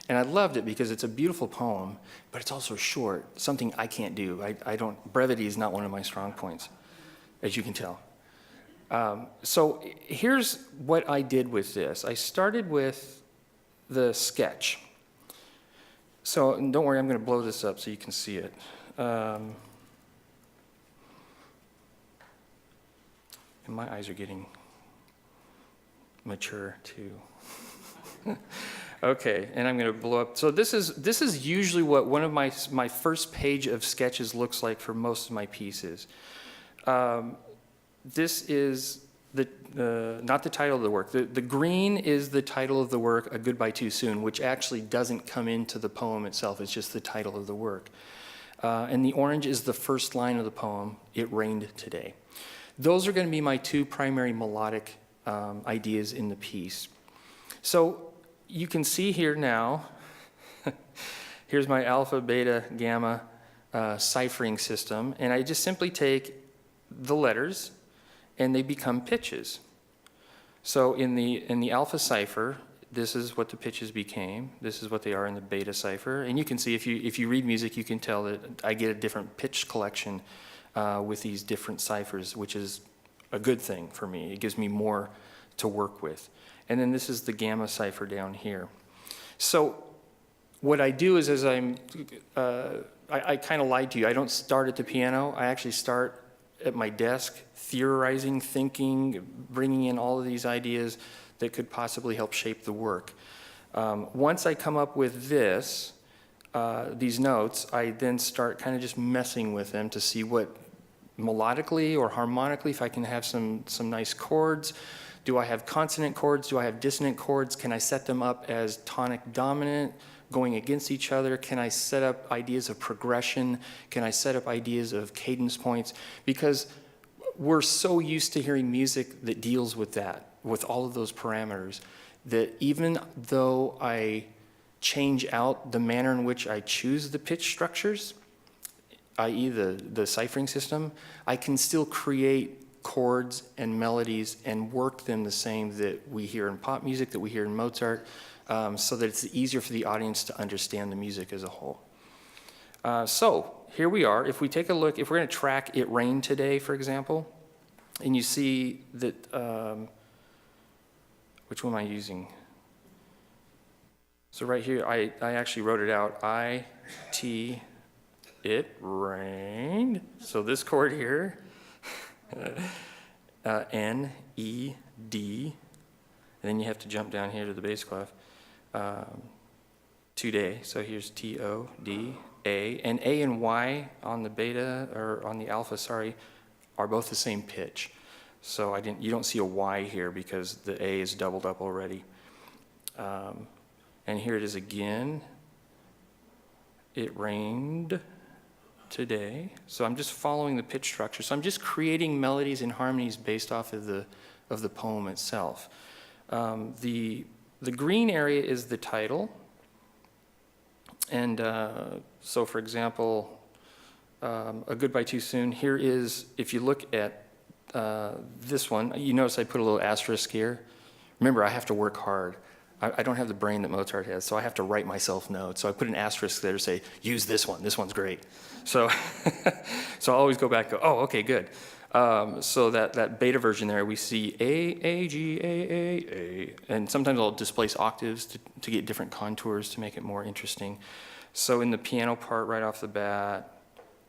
And I loved it because it's a beautiful poem, but it's also short, something I can't do. Brevity is not one of my strong points, as you can tell. So here's what I did with this. I started with the sketch. So and don't worry, I'm going to blow this up so you can see it. And my eyes are getting mature too. Okay, and I'm going to blow up. So this is usually what one of my first page of sketches looks like for most of my pieces. This is not the title of the work. The green is the title of the work, A Goodbye Too Soon, which actually doesn't come into the poem itself. It's just the title of the work. And the orange is the first line of the poem, It Rained Today. Those are going to be my two primary melodic ideas in the piece. So you can see here now, here's my alpha, beta, gamma ciphering system, and I just simply take the letters and they become pitches. So in the alpha cipher, this is what the pitches became. This is what they are in the beta cipher. And you can see if you read music, you can tell that I get a different pitch collection with these different ciphers, which is a good thing for me. It gives me more to work with. And then this is the gamma cipher down here. So what I do is I kind of lied to you. I don't start at the piano. I actually start at my desk, theorizing, thinking, bringing in all of these ideas that could possibly help shape the work. Once I come up with these notes, I then start kind of just messing with them to see what melodically or harmonically, if I can have some nice chords. Do I have consonant chords? Do I have dissonant chords? Can I set them up as tonic dominant, going against each other? Can I set up ideas of progression? Can I set up ideas of cadence points? Because we're so used to hearing music that deals with that, with all of those parameters, that even though I change out the manner in which I choose the pitch structures, i.e. the ciphering system, I can still create chords and melodies and work them the same that we hear in pop music, that we hear in Mozart, so that it's easier for the audience to understand the music as a whole. So here we are. If we take a look, if we're going to track It Rained Today, for example, and you see that, which one am I using? So right here, I actually wrote it out, I-T, it rained. So this chord here, N, E, D, and then you have to jump down here to the bass clef, today. So here's T, O, D, A, and A and Y on the beta, or on the alpha, sorry, are both the same pitch. So you don't see a Y here because the A is doubled up already. And here it is again. It rained today. So I'm just following the pitch structure. So I'm just creating melodies and harmonies based off of the poem itself. The green area is the title. And so for example, A Goodbye Too Soon, here is, if you look at this one, you notice I put a little asterisk here. Remember, I have to work hard. I don't have the brain that Mozart has, so I have to write myself notes. So I put an asterisk there to say, use this one's great. So, so I'll always go back and go, oh, okay, good. So that beta version there, we see A, G, A, and sometimes I'll displace octaves to get different contours to make it more interesting. So in the piano part right off the bat,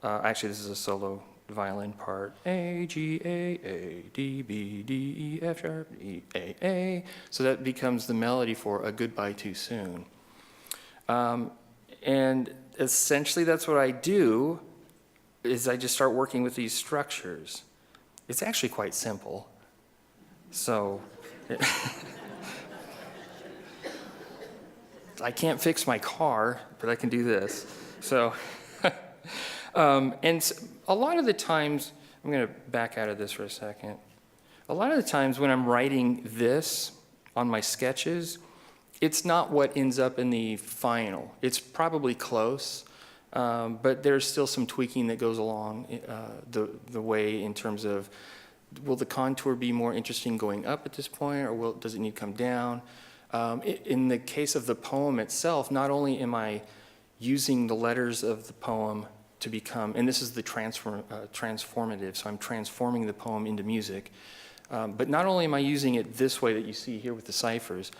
actually this is a solo violin part, A, G, A, D, B, D, E, F sharp, E, A. So that becomes the melody for A Goodbye Too Soon. And essentially that's what I do, is I just start working with these structures. It's actually quite simple. So, I can't fix my car, but I can do this. So, and a lot of the times, I'm going to back out of this for a second. A lot of the times when I'm writing this on my sketches, it's not what ends up in the final. It's probably close, but there's still some tweaking that goes along the way in terms of, will the contour be more interesting going up at this point, or does it need to come down? In the case of the poem itself, not only am I using the letters of the poem to become, and this is the transformative, so I'm transforming the poem into music, but not only am I using it this way that you see here with the ciphers,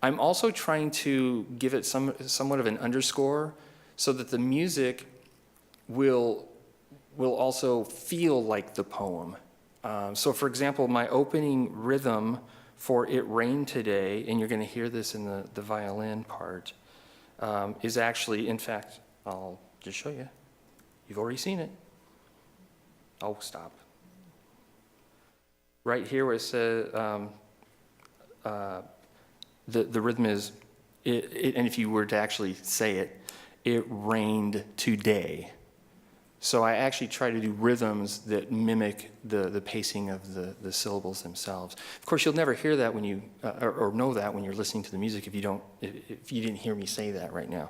I'm also trying to give it somewhat of an underscore so that the music will also feel like the poem. So for example, my opening rhythm for It Rained Today, and you're going to hear this in the violin part, is actually, in fact, I'll just show you. You've already seen it. Oh, stop. Right here where it says, the rhythm is, and if you were to actually say it, it rained today. So I actually try to do rhythms that mimic the pacing of the syllables themselves. Of course, you'll never hear that when you, or know that when you're listening to the music if you didn't hear me say that right now.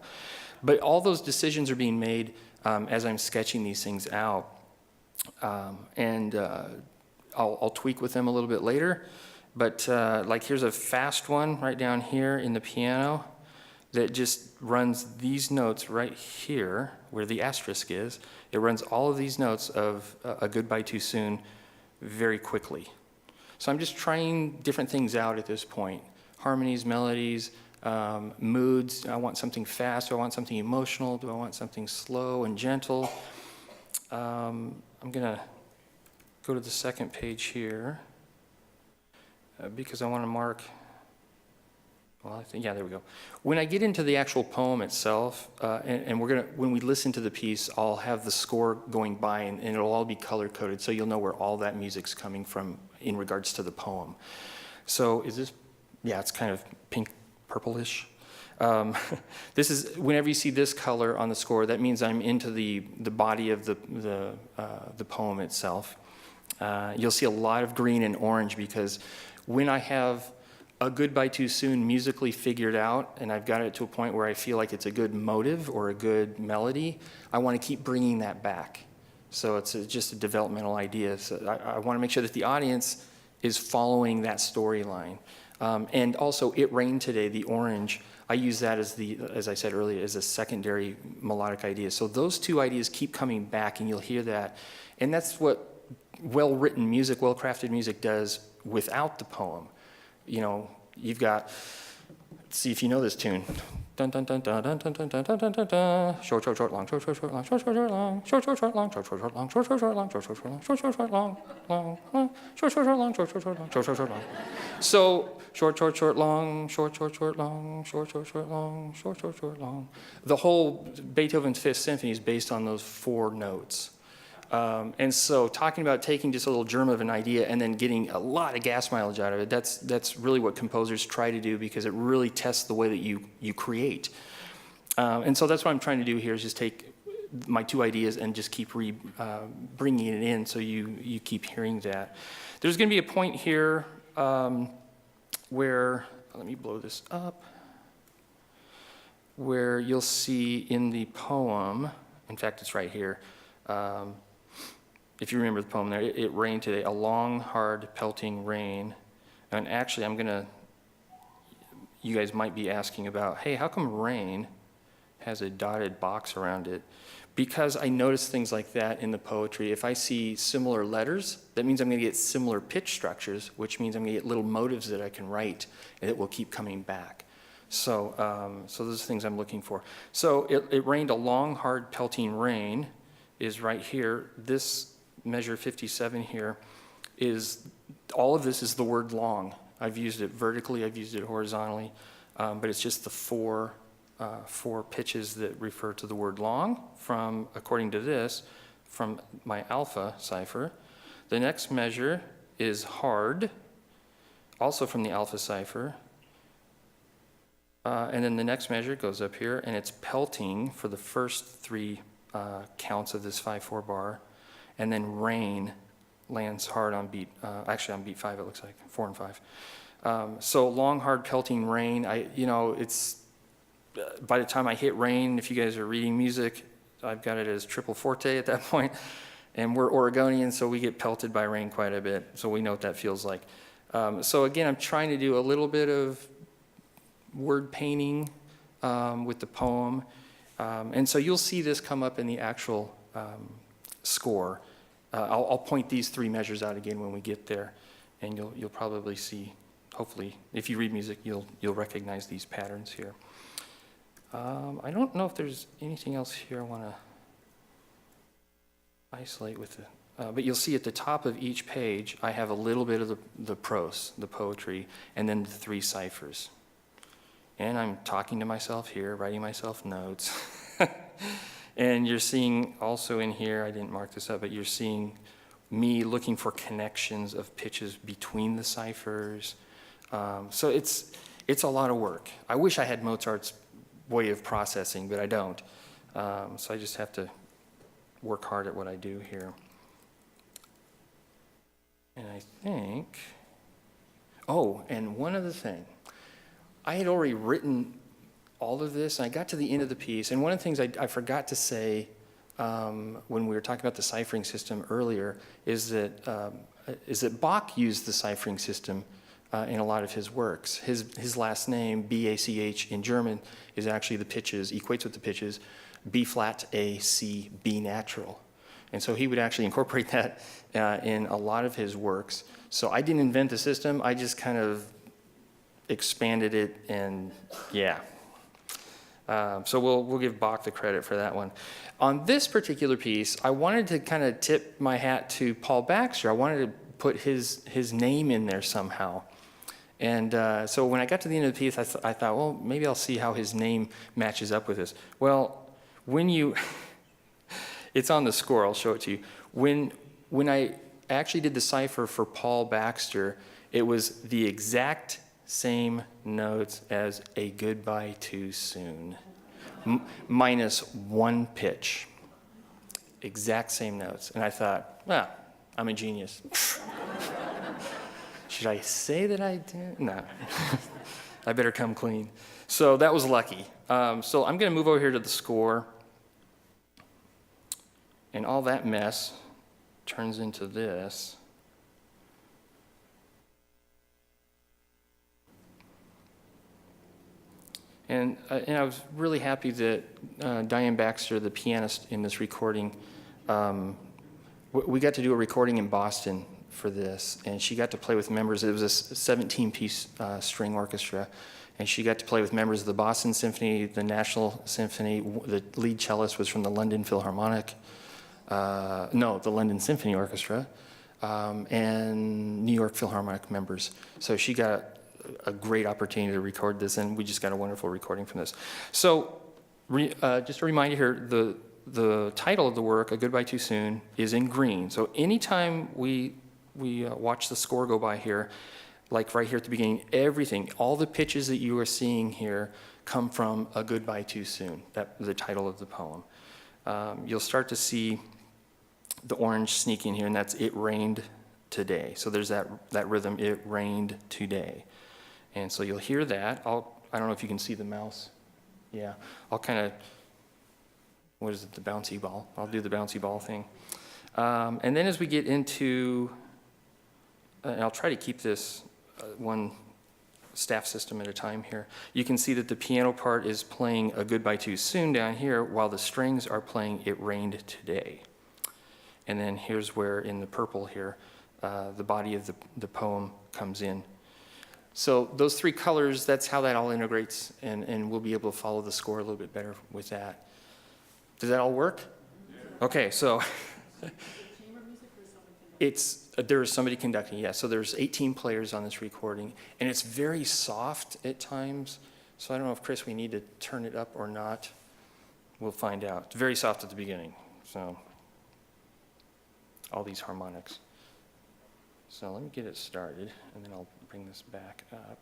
But all those decisions are being made as I'm sketching these things out. And I'll tweak with them a little bit later. But like here's a fast one right down here in the piano that just runs these notes right here where the asterisk is. It runs all of these notes of A Goodbye Too Soon very quickly. So I'm just trying different things out at this point. Harmonies, melodies, moods. I want something fast. Do I want something emotional? Do I want something slow and gentle? I'm gonna go to the second page here because I want to mark. Well, I think, yeah, there we go. When I get into the actual poem itself, and when we listen to the piece, I'll have the score going by, and it'll all be color-coded, so you'll know where all that music's coming from in regards to the poem. So is this, yeah, it's kind of pink, purplish. This is, whenever you see this color on the score, that means I'm into the body of the poem itself. You'll see a lot of green and orange because when I have A Goodbye Too Soon musically figured out, and I've got it to a point where I feel like it's a good motive or a good melody, I want to keep bringing that back. So it's just a developmental idea. So I want to make sure that the audience is following that storyline. And also, It Rained Today, the orange, I use that as I said earlier, as a secondary melodic idea. So those two ideas keep coming back, and you'll hear that. And that's what well-written music, well-crafted music does without the poem. You know, you've got, let's see if you know this tune. Dun dun dun dun dun dun dun dun dun dun dun dun. Short, short, short, long, short, short, short, long, short, short, short, long, short, short, short, long, short, short, short, long, short, short, short, long, short, short, short, long, short, short, short, long, long, short, short, short, long, short, short, short, long, short, short, short, long. So short, short, short, long, short, short, short, long, short, short, short, long, short, short, short, long. The whole Beethoven's Fifth Symphony is based on those 4 notes. And so talking about taking just a little germ of an idea and then getting a lot of gas mileage out of it, that's really what composers try to do, because it really tests the way that you create. And so that's what I'm trying to do here, is just take my 2 ideas and just keep bringing it in, so you keep hearing that. There's going to be a point here where, let me blow this up, where you'll see in the poem, in fact it's right here, if you remember the poem there, it rained today, a long, hard, pelting rain. And actually, you guys might be asking about, hey, how come rain has a dotted box around it? Because I notice things like that in the poetry. If I see similar letters, that means I'm going to get similar pitch structures, which means I'm going to get little motives that I can write, and it will keep coming back. So those are things I'm looking for. So it rained a long, hard, pelting rain is right here. This measure 57 here is, all of this is the word long. I've used it vertically, I've used it horizontally, but it's just the four pitches that refer to the word long from, according to this, from my alpha cipher. The next measure is hard, also from the alpha cipher. And then the next measure goes up here, and it's pelting for the first 3 counts of this 5/4 bar. And then rain lands hard on beat, actually on beat 5 it looks like, 4 and 5. So long, hard, pelting rain, it's, by the time I hit rain, if you guys are reading music, I've got it as triple forte at that point. And we're Oregonians, so we get pelted by rain quite a bit, so we know what that feels like. So again, I'm trying to do a little bit of word painting with the poem. And so you'll see this come up in the actual score. I'll point these 3 measures out again when we get there, and you'll probably see, hopefully, if you read music, you'll recognize these patterns here. I don't know if there's anything else here I want to isolate with it, but you'll see at the top of each page, I have a little bit of the prose, the poetry, and then the 3 ciphers. And I'm talking to myself here, writing myself notes. And you're seeing also in here, I didn't mark this up, but you're seeing me looking for connections of pitches between the ciphers. So it's a lot of work. I wish I had Mozart's way of processing, but I don't. So I just have to work hard at what I do here. And I think, and one other thing. I had already written all of this, and I got to the end of the piece, and one of the things I forgot to say when we were talking about the ciphering system earlier is that Bach used the ciphering system in a lot of his works. His last name, B-A-C-H, in German, is actually the pitches, equates with the pitches, B flat, A, C, B natural. And so he would actually incorporate that in a lot of his works. So I didn't invent the system, I just kind of expanded it, and yeah. So we'll give Bach the credit for that one. On this particular piece, I wanted to kind of tip my hat to Paul Baxter. I wanted to put his name in there somehow. And so when I got to the end of the piece, I thought, well, maybe I'll see how his name matches up with this. Well, when you, it's on the score, I'll show it to you. When I actually did the cipher for Paul Baxter, it was the exact same notes as A Goodbye Too Soon, minus 1 pitch. Exact same notes. And I thought, well, I'm a genius. Should I say that I did? No. I better come clean. So that was lucky. So I'm going to move over here to the score. And all that mess turns into this. And I was really happy that Diane Baxter, the pianist in this recording, we got to do a recording in Boston for this, and she got to play with members. It was a 17-piece string orchestra, and she got to play with members of the Boston Symphony, the National Symphony. The lead cellist was from the London Philharmonic, the London Symphony Orchestra, and New York Philharmonic members. So she got a great opportunity to record this, and we just got a wonderful recording from this. So just a reminder here, the title of the work, A Goodbye Too Soon, is in green. So anytime we watch the score go by here, like right here at the beginning, everything, all the pitches that you are seeing here come from A Goodbye Too Soon, the title of the poem. You'll start to see the orange sneak in here, and that's It Rained Today. So there's that rhythm, It Rained Today. And so you'll hear that. I don't know if you can see the mouse. Yeah, I'll kind of, what is it, the bouncy ball? I'll do the bouncy ball thing. And then as we get into, and I'll try to keep this one staff system at a time here, you can see that the piano part is playing A Goodbye Too Soon down here, while the strings are playing It Rained Today. And then here's where, in the purple here, the body of the poem comes in. So those three colors, that's how that all integrates, and we'll be able to follow the score a little bit better with that. Does that all work? Yeah. Okay, so there is somebody conducting, yeah. So there's 18 players on this recording, and it's very soft at times. So I don't know if, Chris, we need to turn it up or not. We'll find out. It's very soft at the beginning, so all these harmonics. So let me get it started, and then I'll bring this back up.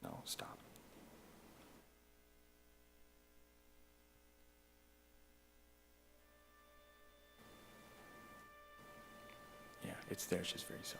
No, stop. Yeah, it's there, it's just very soft.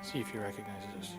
See if he recognizes us.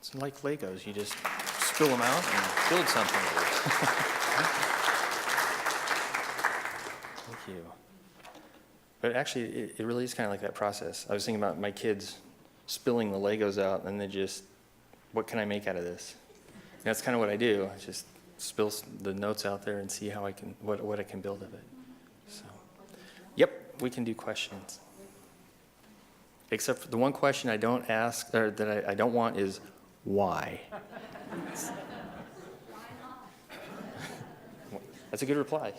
It's like Legos. You just spill them out and build something. Thank you. But actually, it really is kind of like that process. I was thinking about my kids spilling the Legos out, and they just, what can I make out of this? And that's kind of what I do. I just spill the notes out there and see how I can, what I can build of it. So, yep, we can do questions. Except for the one question I don't ask, or that I don't want is, why? That's a good reply.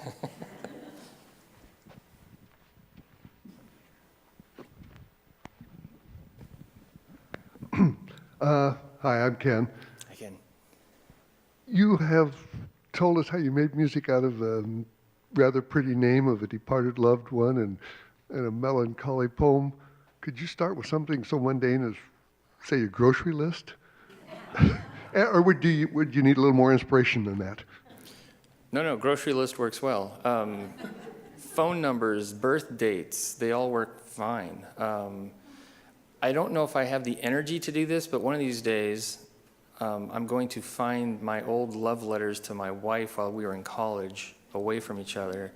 Hi, I'm Ken. Again, You have told us how you made music out of a rather pretty name of a departed loved one and a melancholy poem. Could you start with something so mundane as, say, your grocery list? Or would you need a little more inspiration than that? No, grocery list works well. Phone numbers, birth dates, they all work fine. I don't know if I have the energy to do this, but one of these days, I'm going to find my old love letters to my wife while we were in college, away from each other,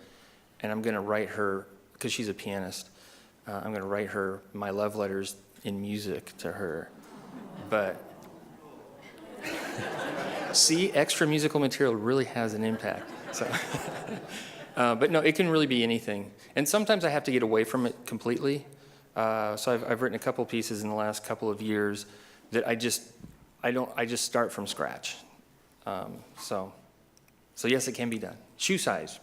and I'm going to write her, because she's a pianist, I'm going to write her my love letters in music to her. But see, extra musical material really has an impact. So, but no, it can really be anything. And sometimes I have to get away from it completely. So I've written a couple pieces in the last couple of years that I just start from scratch. So yes, it can be done. Shoe size.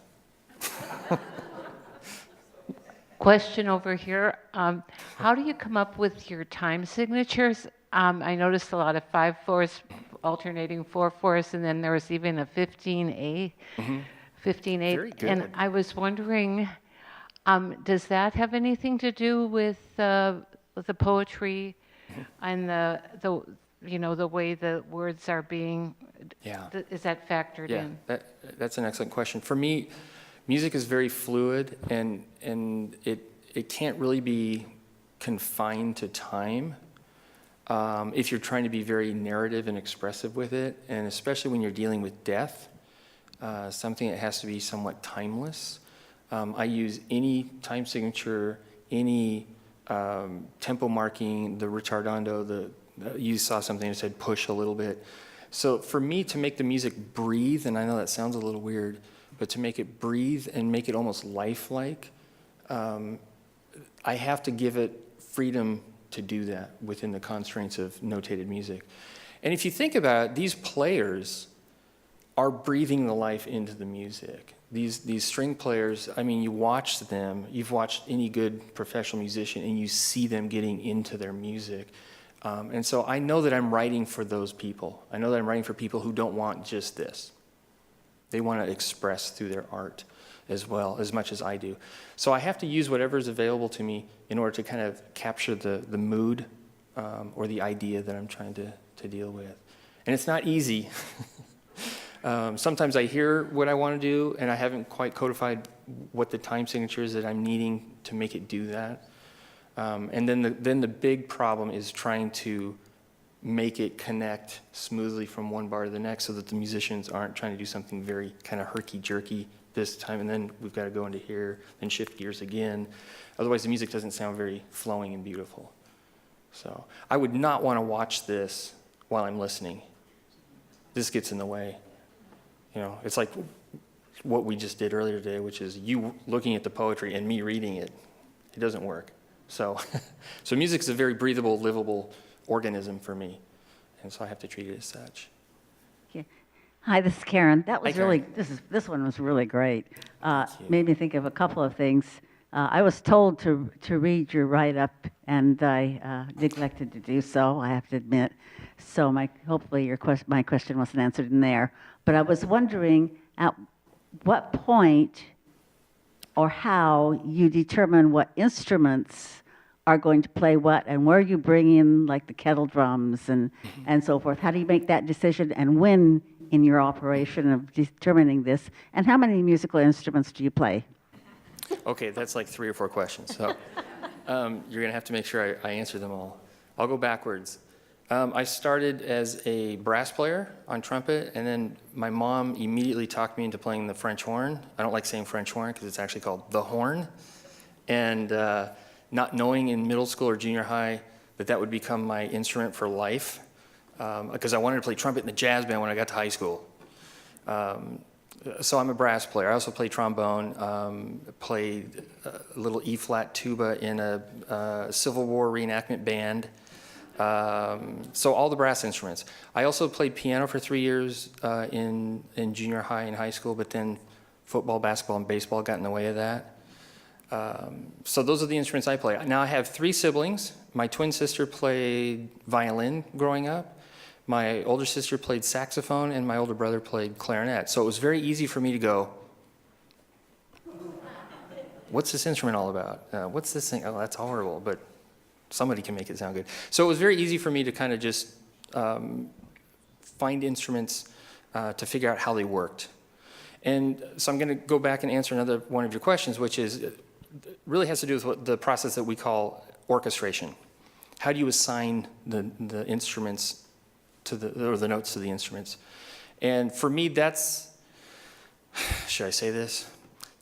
Question over here. How do you come up with your time signatures? I noticed a lot of 5/4, alternating 4/4, and then there was even a 15/8. 15/8. Very good. And I was wondering, does that have anything to do with the poetry and the way the words are being? Yeah. Is that factored Yeah, in? that's an excellent question. For me, music is very fluid, and it can't really be confined to time if you're trying to be very narrative and expressive with it, and especially when you're dealing with death, something that has to be somewhat timeless. I use any time signature, any tempo marking, the ritardando, you saw something that said push a little bit. So for me to make the music breathe, and I know that sounds a little weird, but to make it breathe and make it almost lifelike, I have to give it freedom to do that within the constraints of notated music. And if you think about it, these players are breathing the life into the music. These string players, I mean, you watch them, you've watched any good professional musician, and you see them getting into their music. And so I know that I'm writing for those people. I know that I'm writing for people who don't want just this. They want to express through their art as well, as much as I do. So I have to use whatever is available to me in order to kind of capture the mood or the idea that I'm trying to deal with. And it's not easy. Sometimes I hear what I want to do, and I haven't quite codified what the time signature is that I'm needing to make it do that. And then the big problem is trying to make it connect smoothly from one bar to the next so that the musicians aren't trying to do something very kind of herky-jerky this time, and then we've got to go into here, then shift gears again. Otherwise, the music doesn't sound very flowing and beautiful. So I would not want to watch this while I'm listening. This gets in the way. You know, it's like what we just did earlier today, which is you looking at the poetry and me reading it. It doesn't work. So, so music is a very breathable, livable organism for me, and so I have to treat it as such. Yeah. Hi, this is Karen. That was Hi, Karen. this one was really great. you. Made me think of a couple of things. I was told to read your write-up, and I neglected to do so, I have to admit. So hopefully my question wasn't answered in there. But I was wondering at what point or how you determine what instruments are going to play what, and where you bring in like the kettle drums and so forth. How do you make that decision, and when in your operation of determining this, and how many musical instruments do you play? Okay, that's like 3 or 4 questions. So you're going to have to make sure I answer them all. I'll go backwards. I started as a brass player on trumpet, and then my mom immediately talked me into playing the French horn. I don't like saying French horn because it's actually called the horn. And not knowing in middle school or junior high that would become my instrument for life, because I wanted to play trumpet in the jazz band when I got to high school. So I'm a brass player. I also play trombone, played a little E-flat tuba in a Civil War reenactment band. So all the brass instruments. I also played piano for 3 years in junior high and high school, but then football, basketball, and baseball got in the way of that. So those are the instruments I play. Now I have 3 siblings. My twin sister played violin growing up. My older sister played saxophone, and my older brother played clarinet. So it was very easy for me to go, what's this instrument all about? What's this thing? Oh, that's horrible, but somebody can make it sound good. So it was very easy for me to kind of just find instruments to figure out how they worked. And so I'm going to go back and answer another one of your questions, which is really has to do with what the process that we call orchestration. How do you assign the instruments to or the notes to the instruments? And for me, that's, should I say this?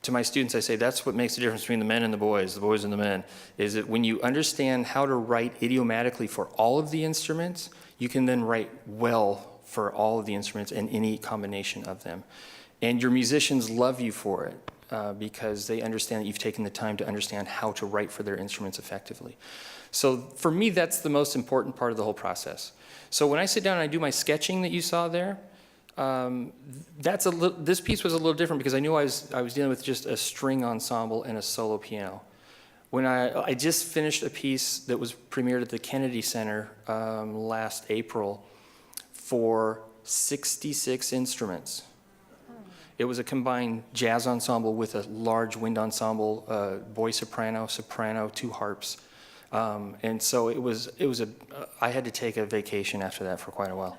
To my students, I say that's what makes the difference between the men and the boys and the men, is that when you understand how to write idiomatically for all of the instruments, you can then write well for all of the instruments and any combination of them. And your musicians love you for it because they understand that you've taken the time to understand how to write for their instruments effectively. So for me, that's the most important part of the whole process. So when I sit down and I do my sketching that you saw there, this piece was a little different because I knew I was dealing with just a string ensemble and a solo piano. When I just finished a piece that was premiered at the Kennedy Center last April for 66 instruments. It was a combined jazz ensemble with a large wind ensemble, boy soprano, soprano, 2 harps. And so I had to take a vacation after that for quite a while.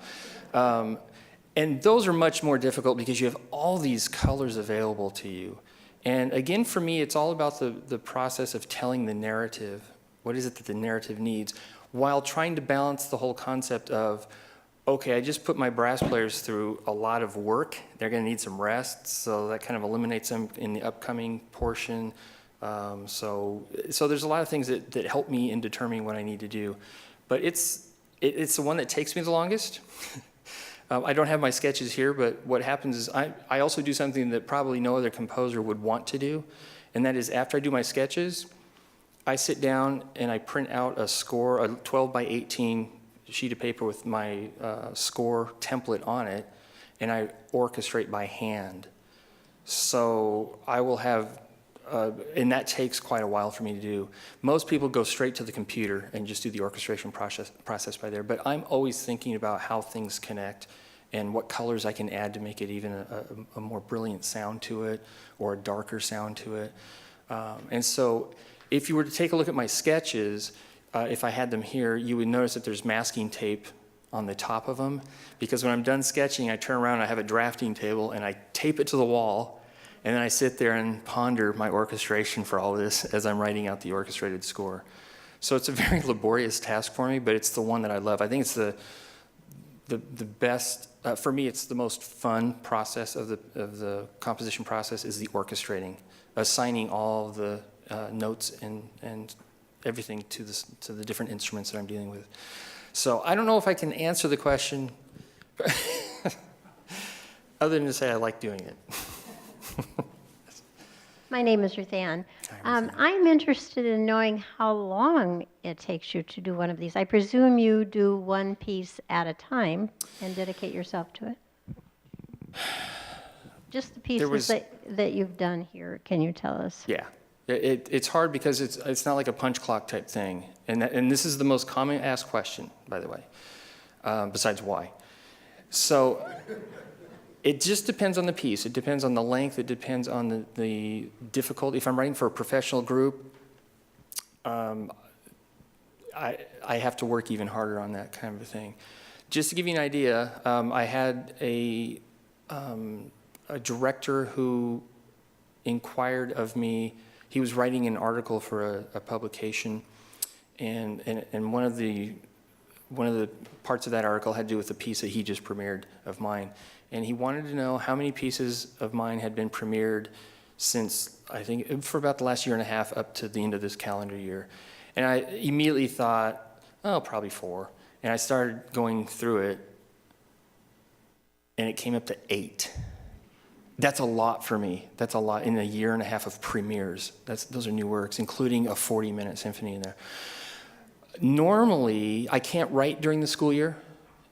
And those are much more difficult because you have all these colors available to you. And again, for me, it's all about the process of telling the narrative. What is it that the narrative needs? While trying to balance the whole concept of, okay, I just put my brass players through a lot of work. They're going to need some rest, so that kind of eliminates them in the upcoming portion. So there's a lot of things that help me in determining what I need to do. But it's the one that takes me the longest. I don't have my sketches here, but what happens is I also do something that probably no other composer would want to do, and that is after I do my sketches, I sit down and I print out a score, a 12 by 18 sheet of paper with my score template on it, and I orchestrate by hand. So I will have, and that takes quite a while for me to do. Most people go straight to the computer and just do the orchestration process by there, but I'm always thinking about how things connect and what colors I can add to make it even a more brilliant sound to it or a darker sound to it. And so if you were to take a look at my sketches, if I had them here, you would notice that there's masking tape on the top of them, because when I'm done sketching, I turn around and I have a drafting table and I tape it to the wall, and then I sit there and ponder my orchestration for all this as I'm writing out the orchestrated score. So it's a very laborious task for me, but it's the one that I love. I think it's the best, for me, it's the most fun process of the composition process is the orchestrating, assigning all the notes and everything to the different instruments that I'm dealing with. So I don't know if I can answer the question other than to say I like doing it. My name is Ruth Ann. I'm interested in knowing how long it takes you to do one of these. I presume you do one piece at a time and dedicate yourself to it. Just the pieces that you've done here, can you tell us? Yeah. It's hard because it's not like a punch clock type thing. And this is the most common asked question, by the way, besides why. So it just depends on the piece. It depends on the length. It depends on the difficulty. If I'm writing for a professional group, I have to work even harder on that kind of a thing. Just to give you an idea, I had a director who inquired of me. He was writing an article for a publication, and one of the parts of that article had to do with the piece that he just premiered of mine. And he wanted to know how many pieces of mine had been premiered since, I think, for about the last year and a half up to the end of this calendar year. And I immediately thought, oh, probably 4. And I started going through it, and it came up to 8. That's a lot for me. That's a lot in a year and a half of premieres. Those are new works, including a 40-minute symphony in there. Normally, I can't write during the school year.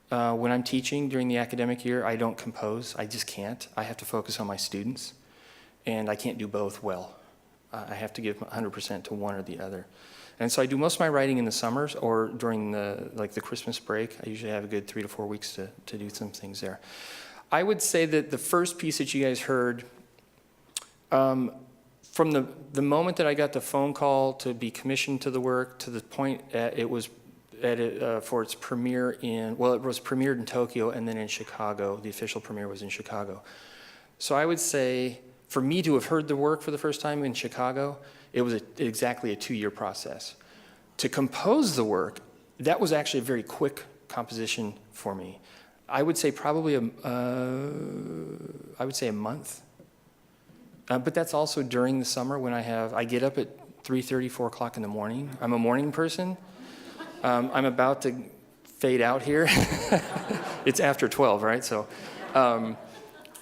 When I'm teaching during the academic year, I don't compose. I just can't. I have to focus on my students, and I can't do both well. I have to give 100% to one or the other. And so I do most of my writing in the summers or during the Christmas break. I usually have a good 3 to 4 weeks to do some things there. I would say that the first piece that you guys heard, From the moment that I got the phone call to be commissioned to the work to the point it was for its premiere it was premiered in Tokyo and then in Chicago. The official premiere was in Chicago. So I would say, for me to have heard the work for the first time in Chicago, it was exactly a 2-year process. To compose the work, that was actually a very quick composition for me. I would say probably a month. But that's also during the summer when I get up at 3:30, 4 o'clock in the morning. I'm a morning person. I'm about to fade out here. It's after 12, right? So,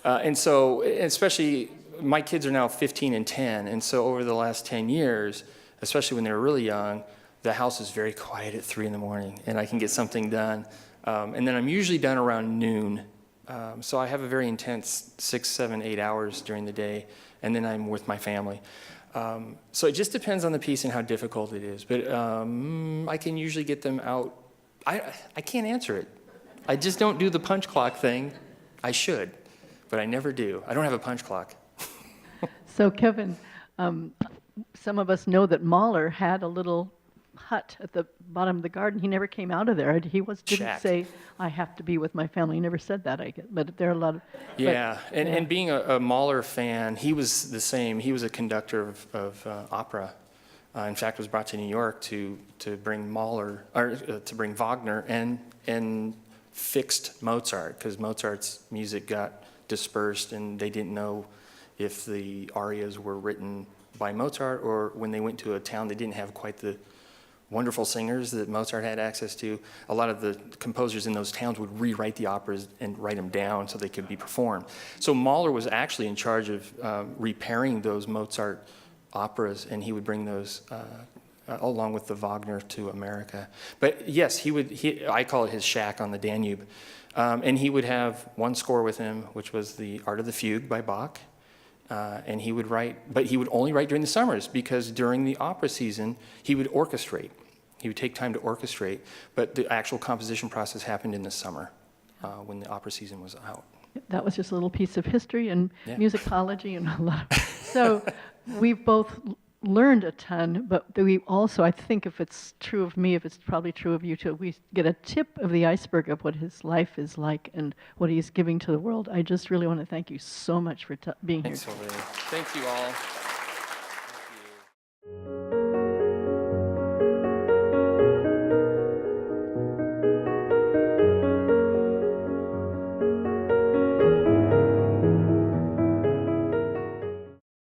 and so, especially, my kids are now 15 and 10, and so over the last 10 years, especially when they were really young, the house is very quiet at 3 in the morning, and I can get something done. And then I'm usually done around noon. So I have a very intense 6, 7, 8 hours during the day, and then I'm with my family. So it just depends on the piece and how difficult it is. But I can usually get them out. I can't answer it. I just don't do the punch clock thing. I should, but I never do. I don't have a punch clock. So Kevin, some of us know that Mahler had a little hut at the bottom of the garden. He never came out of there. Didn't Shack. say, I have to be with my family. He never said that, I guess. But there are a lot of... Yeah, and being a Mahler fan, he was the same. He was a conductor of opera. In fact, was brought to New York to bring Mahler, or to bring Wagner and fixed Mozart, because Mozart's music got dispersed and they didn't know if the arias were written by Mozart, or when they went to a town they didn't have quite the wonderful singers that Mozart had access to. A lot of the composers in those towns would rewrite the operas and write them down so they could be performed. So Mahler was actually in charge of repairing those Mozart operas, and he would bring those along with the Wagner to America. But yes, I call it his shack on the Danube. And he would have one score with him, which was the Art of the Fugue by Bach. And he would write, but he would only write during the summers, because during the opera season, he would orchestrate. He would take time to orchestrate, but the actual composition process happened in the summer when the opera season was out. That was just a little piece of history and Yeah. musicology and a lot. So we've both learned a ton, but we also, I think if it's true of me, if it's probably true of you too, we get a tip of the iceberg of what his life is like and what he's giving to the world. I just really want to thank you so much for being here. Thanks, Sylvia. Thank you all.